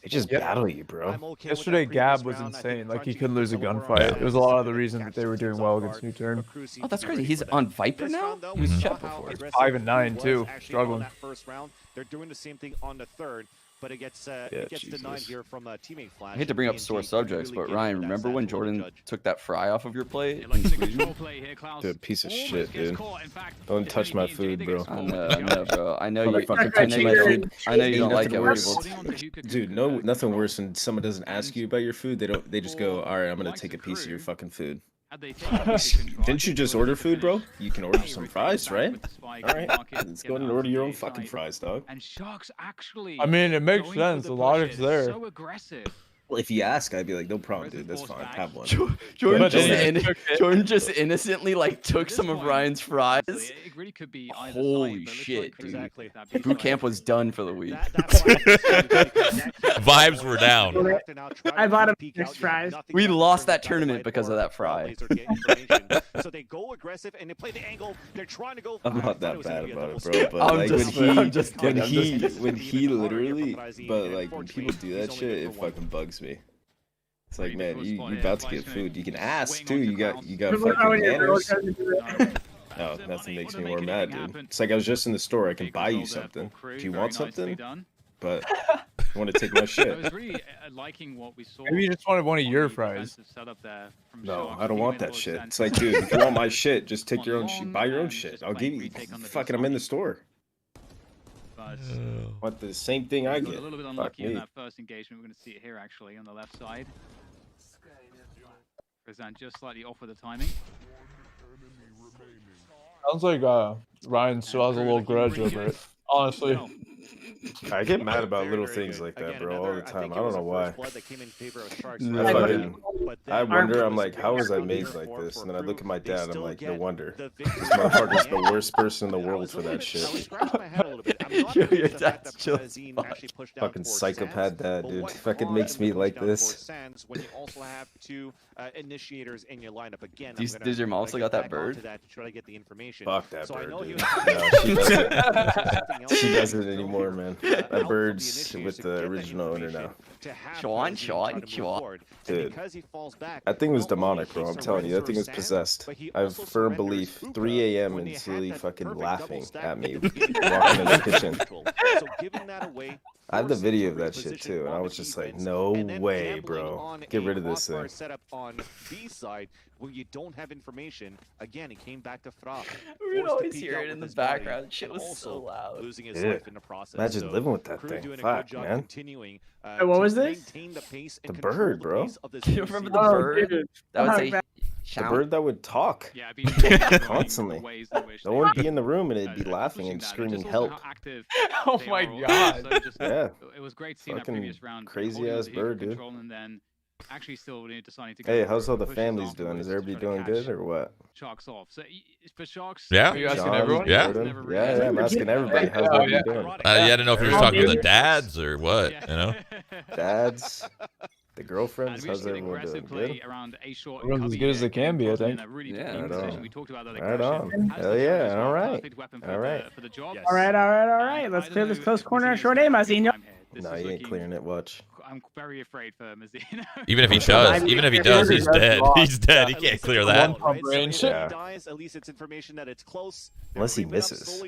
They just battle you, bro. Yesterday, Gab was insane. Like, he couldn't lose a gunfight. It was a lot of the reason that they were doing well against U-turn. Oh, that's crazy. He's on Viper now? He was Chet before. He's 5 and 9, too. Struggling. They're doing the same thing on the third. But it gets denied here from a teammate flash. I hate to bring up sore subjects, but Ryan, remember when Jordan took that fry off of your plate? Dude, piece of shit, dude. Don't touch my food, bro. I know, bro. I know you fucking touching my food. I know you don't like it. Dude, nothing worse than someone doesn't ask you about your food. They just go, all right, I'm gonna take a piece of your fucking food. Didn't you just order food, bro? You can order some fries, right? All right, let's go and order your own fucking fries, dog. I mean, it makes sense. The logic's there. Well, if you ask, I'd be like, no problem, dude. That's fine. Have one. Jordan just innocently like took some of Ryan's fries. Holy shit, dude. Boot camp was done for the week. Vibes were down. I bought him 6 fries. We lost that tournament because of that fry. So they go aggressive and they play the angle. They're trying to go. I'm not that bad about it, bro. But like when he literally, but like when people do that shit, it fucking bugs me. It's like, man, you about to get food. You can ask too. You got fucking manners. No, nothing makes me more mad, dude. It's like I was just in the store. I can buy you something. Do you want something? But you want to take my shit. Maybe you just wanted one of your fries. No, I don't want that shit. It's like, dude, if you want my shit, just take your own shit. Buy your own shit. I'll give you. Fucking, I'm in the store. Want the same thing I get. A little bit unlucky in that first engagement. We're going to see it here actually on the left side. Prezan just slightly off with the timing. Sounds like Ryan still has a little grudge over it. Honestly. I get mad about little things like that, bro, all the time. I don't know why. I wonder, I'm like, how was I made like this? And then I look at my dad, I'm like, no wonder. This motherfucker's the worst person in the world for that shit. Your dad's chill as fuck. Fucking psychopath dad, dude. Fucking makes me like this. Initiators in your lineup again. Does your mom also got that bird? Fuck that bird, dude. No, she doesn't anymore, man. That bird's with the original owner now. Sean. Dude, that thing was demonic, bro. I'm telling you, that thing was possessed. I have firm belief. 3 a.m. and silly fucking laughing at me, walking in the kitchen. I have the video of that shit too, and I was just like, no way, bro. Get rid of this thing. On B side, where you don't have information, again, it came back to Fra. We would always hear it in the background. Shit was so loud. Losing his life in the process. Imagine living with that thing. Fuck, man. What was this? The bird, bro. Do you remember the bird? Dude. That would say, the bird that would talk constantly. No one would be in the room and it'd be laughing and screaming help. Oh my god. Yeah. It was great seeing that previous round. Crazy ass bird, dude. Actually still deciding to go. Hey, how's all the families doing? Is everybody doing good or what? Sharks off. So for Sharks, yeah. Are you asking everyone? Yeah. Yeah, I'm asking everybody. How's everybody doing? I didn't know if you were talking to the dads or what, you know? Dads, the girlfriends, how's everyone doing? Good? Everyone's as good as they can be, I think. Yeah, right on. Hell yeah, all right. All right. All right. Let's clear this close corner of short A, Mazinho. No, you ain't clearing it, watch. I'm very afraid for Mazzino. Even if he does, he's dead. He's dead. He can't clear that. Unless he misses.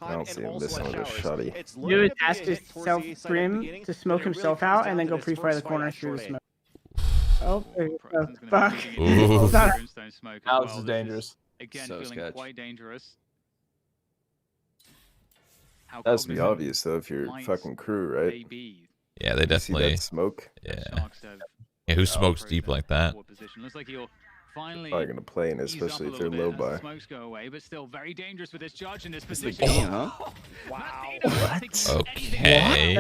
I don't see him missing with a shotty. You would ask yourself Brim to smoke himself out and then go pre-fire the corner through the smoke. Oh, there you go. Fuck. Now this is dangerous. Again, So feeling quite dangerous. That's be obvious though if you're fucking crew, right? Yeah, they definitely smoke. Yeah. Yeah, who smokes deep like that? Looks like he'll finally probably gonna play, and especially if they're low buy. Smokes go away, but still very dangerous with this judge in this It's the position. game, huh? Wow. Okay.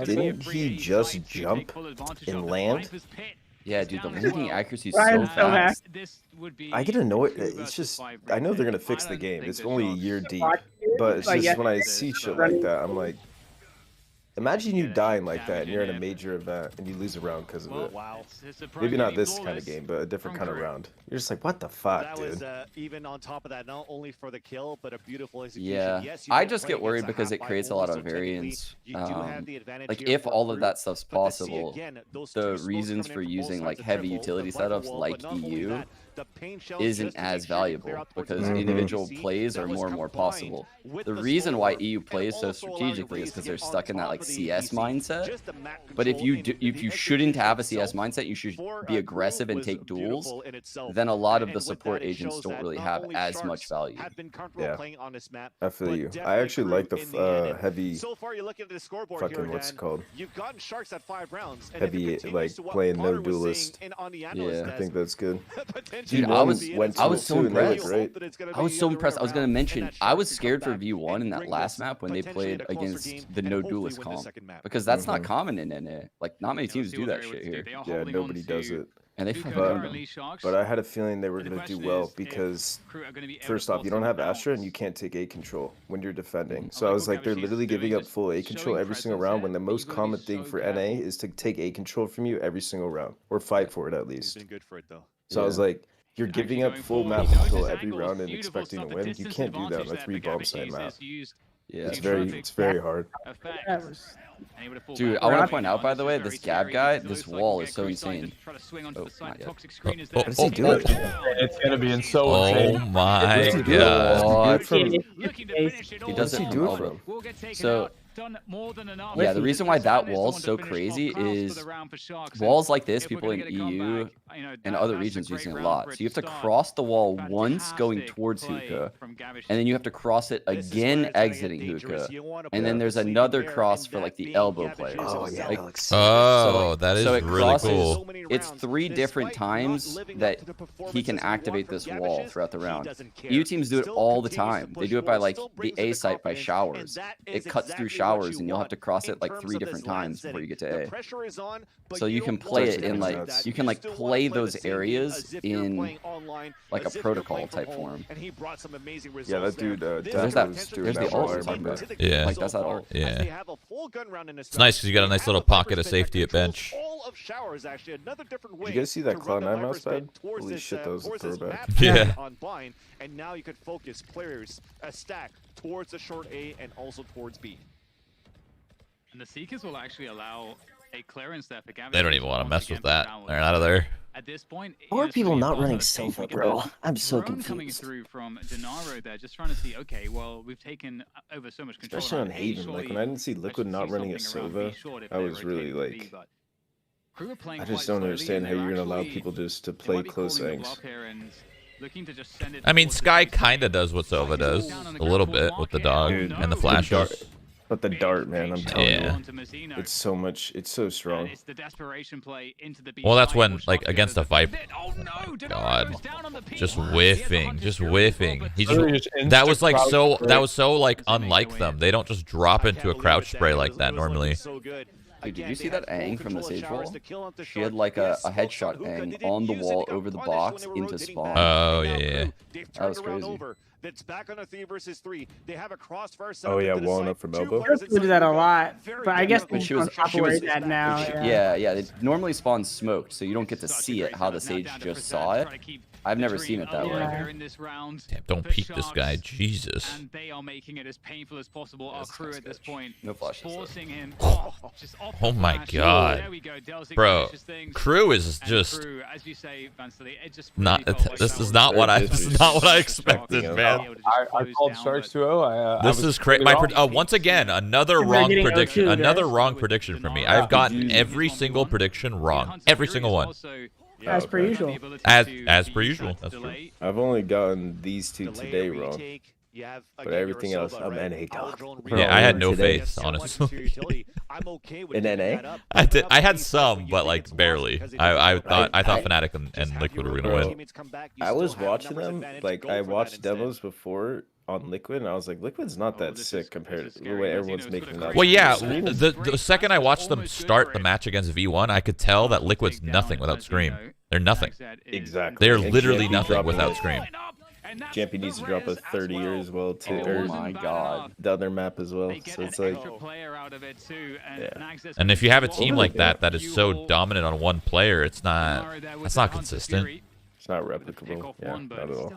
Didn't he just jump and land? Yeah, dude, the landing accuracy is so fast. I get annoyed. It's just, I know they're gonna fix the game. It's only a year deep, but it's just when I see shit like that, I'm like, imagine you dying like that and you're in a major event and you lose a round because of it. Maybe not this kind of game, but a different kind of round. You're just like, what the fuck, dude? Even on top of that, not only for the kill, but a beautiful execution. Yeah, yes, I just get worried because it creates a lot of variance. Like if all of that stuff's possible, the reasons for using like heavy utility setups like EU isn't as valuable because individual plays are more and more possible. The reason why EU plays so strategically is because they're stuck in that like CS mindset. But if you shouldn't have a CS mindset, you should be aggressive and take duels. Then a lot of the support agents don't really have as much value. Yeah, I feel you. I actually like the heavy. Fucking what's it called? Heavy, like playing no duelist. Yeah, I think that's good. Dude, I was so impressed. I was so impressed. I was gonna mention I was scared for V1 in that last map when they played against the no duelist comp because that's not common in NA. Like not many teams do that shit here. Yeah, nobody does it. And they fucking but I had a feeling they were gonna do well because first off, you don't have Astra and you can't take A control when you're defending. So I was like, they're literally giving up full A control every single round when the most common thing for NA is to take A control from you every single round or fight for it at least. So I was like, you're giving up full map control every round and expecting to win. You can't do that on a 3 bomb site map. Yeah, it's very hard. Dude, I want to point out, by the way, this Gab guy, this wall is so insane. Oh, not yet. How does he do it? It's gonna be so insane. Oh my god. He does it from elbow. So yeah, the reason why that wall's so crazy is walls like this, people in EU and other regions using a lot. So you have to cross the wall once going towards hookah, and then you have to cross it again exiting hookah, and then there's another cross for like the elbow players. Oh yeah, like, that is really cool. It's 3 different times that he can activate this wall throughout the round. EU teams do it all the time. They do it by like the A site by showers. It cuts through showers and you'll have to cross it like 3 different times before you get to A. So you can play it in like, you can like play those areas in like a protocol type form. Yeah, that dude, there's the ult we're talking about. Yeah. Like that's that ult. Yeah. It's nice because you got a nice little pocket of safety at bench. Did you guys see that Cloud9 mouse pad? Holy shit, that was a throwback. Yeah. And now you could focus players a stack towards the short A and also towards B. And the Seekers will actually allow a clearance there for Gavin. They don't even want to mess with that. They're out of there. At this point, how are people not running Silva, bro? I'm so confused. Coming through from Denaro there, just trying to see, okay, well, we've taken over so much control. Especially on Haven, like when I didn't see Liquid not running a Silva, I was really like, I just don't understand how you're gonna allow people just to play close angles. I mean, Sky kinda does what Silva does a little bit with the dog and the flashes. But the dart, man, I'm telling you, it's so much, it's so strong. Well, that's when, like, against a Viper. God, just whiffing, just whiffing. He just, that was like so, that was so like unlike them. They don't just drop into a crouch spray like that normally. Dude, did you see that Aang from the Sage wall? She had like a headshot Aang on the wall over the box into spawn. Oh yeah. That was crazy. That's back on a 3 versus 3. They have a crossfire. Oh yeah, walling up from elbow. We do that a lot, but I guess she was that now. Yeah. They normally spawn smoked, so you don't get to see it how the Sage just saw it. I've never seen it that way. Damn, don't peek this guy, Jesus. And they are making it as painful as possible. Our crew at this point, no flashes. Forcing him. Oh my god, bro, crew is just not. This is not what I. This is not what I expected, man. I called Sharks 2-0. This is crazy. Once again, another wrong prediction. Another wrong prediction for me. I've gotten every single prediction wrong. Every single one. As per usual. As per usual. That's true. I've only gotten these 2 today wrong. But everything else, I'm NA dog. Yeah, I had no faith, honestly. In NA? I had some, but like barely. I thought Fnatic and Liquid were gonna win. I was watching them, like I watched demos before on Liquid, and I was like, Liquid's not that sick compared to the way everyone's making it out. Well, yeah, the second I watched them start the match against V1, I could tell that Liquid's nothing without Scream. They're nothing. Exactly. They're literally nothing without Scream. Champion needs to drop a 30 year as well too. Oh my god. The other map as well. So it's like, yeah. And if you have a team like that that is so dominant on one player, that's not consistent. It's not replicable. Yeah, not at all.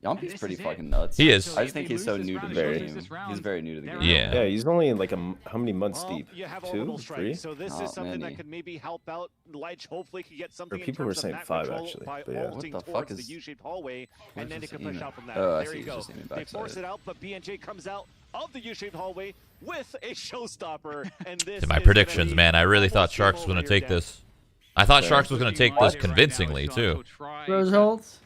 Yampi's pretty fucking nuts. He is. I just think he's so new to the game. He's very new to the game. Yeah. Yeah, he's only like how many months deep? 2, 3? So this is something that could maybe help out. Lich hopefully could get something. Or people were saying 5 actually. But yeah. What the fuck is the U-shaped hallway, and then it can push out from that. Oh, I there see. you go. They force it out, but BNJ comes out of the U-shaped hallway with a showstopper. And this my predictions, man. I really thought Sharks was gonna take this. I thought Sharks was gonna take this convincingly too. Results.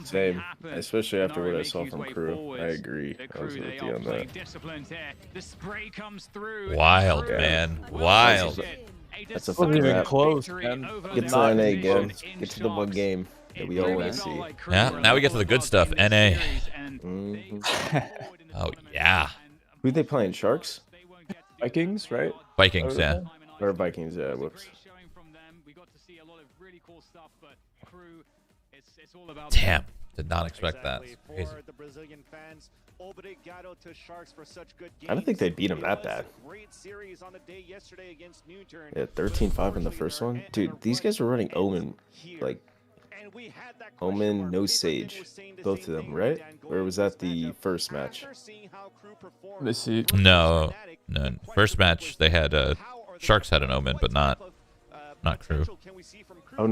Same, especially after what I saw from KRU. I agree. I was with you on that. Wild, man. Wild. That's a Wasn't fucking even map. close, man. Get to NA again. Get to the one game that we all want to see. Yeah, now we get to the good stuff. NA. Oh, yeah. Who they playing? Sharks? Vikings, right? Vikings, yeah. Or Vikings, yeah, whoops. Damn. Did not expect that. Crazy. I don't think they beat him that bad. Yeah, 13-5 in the first one. Dude, these guys were running Omen, like, Omen, no Sage. Both of them, right? Or was that the first match? Let me see. No. First match, they had, Sharks had an Omen, but not KRU. Oh, no.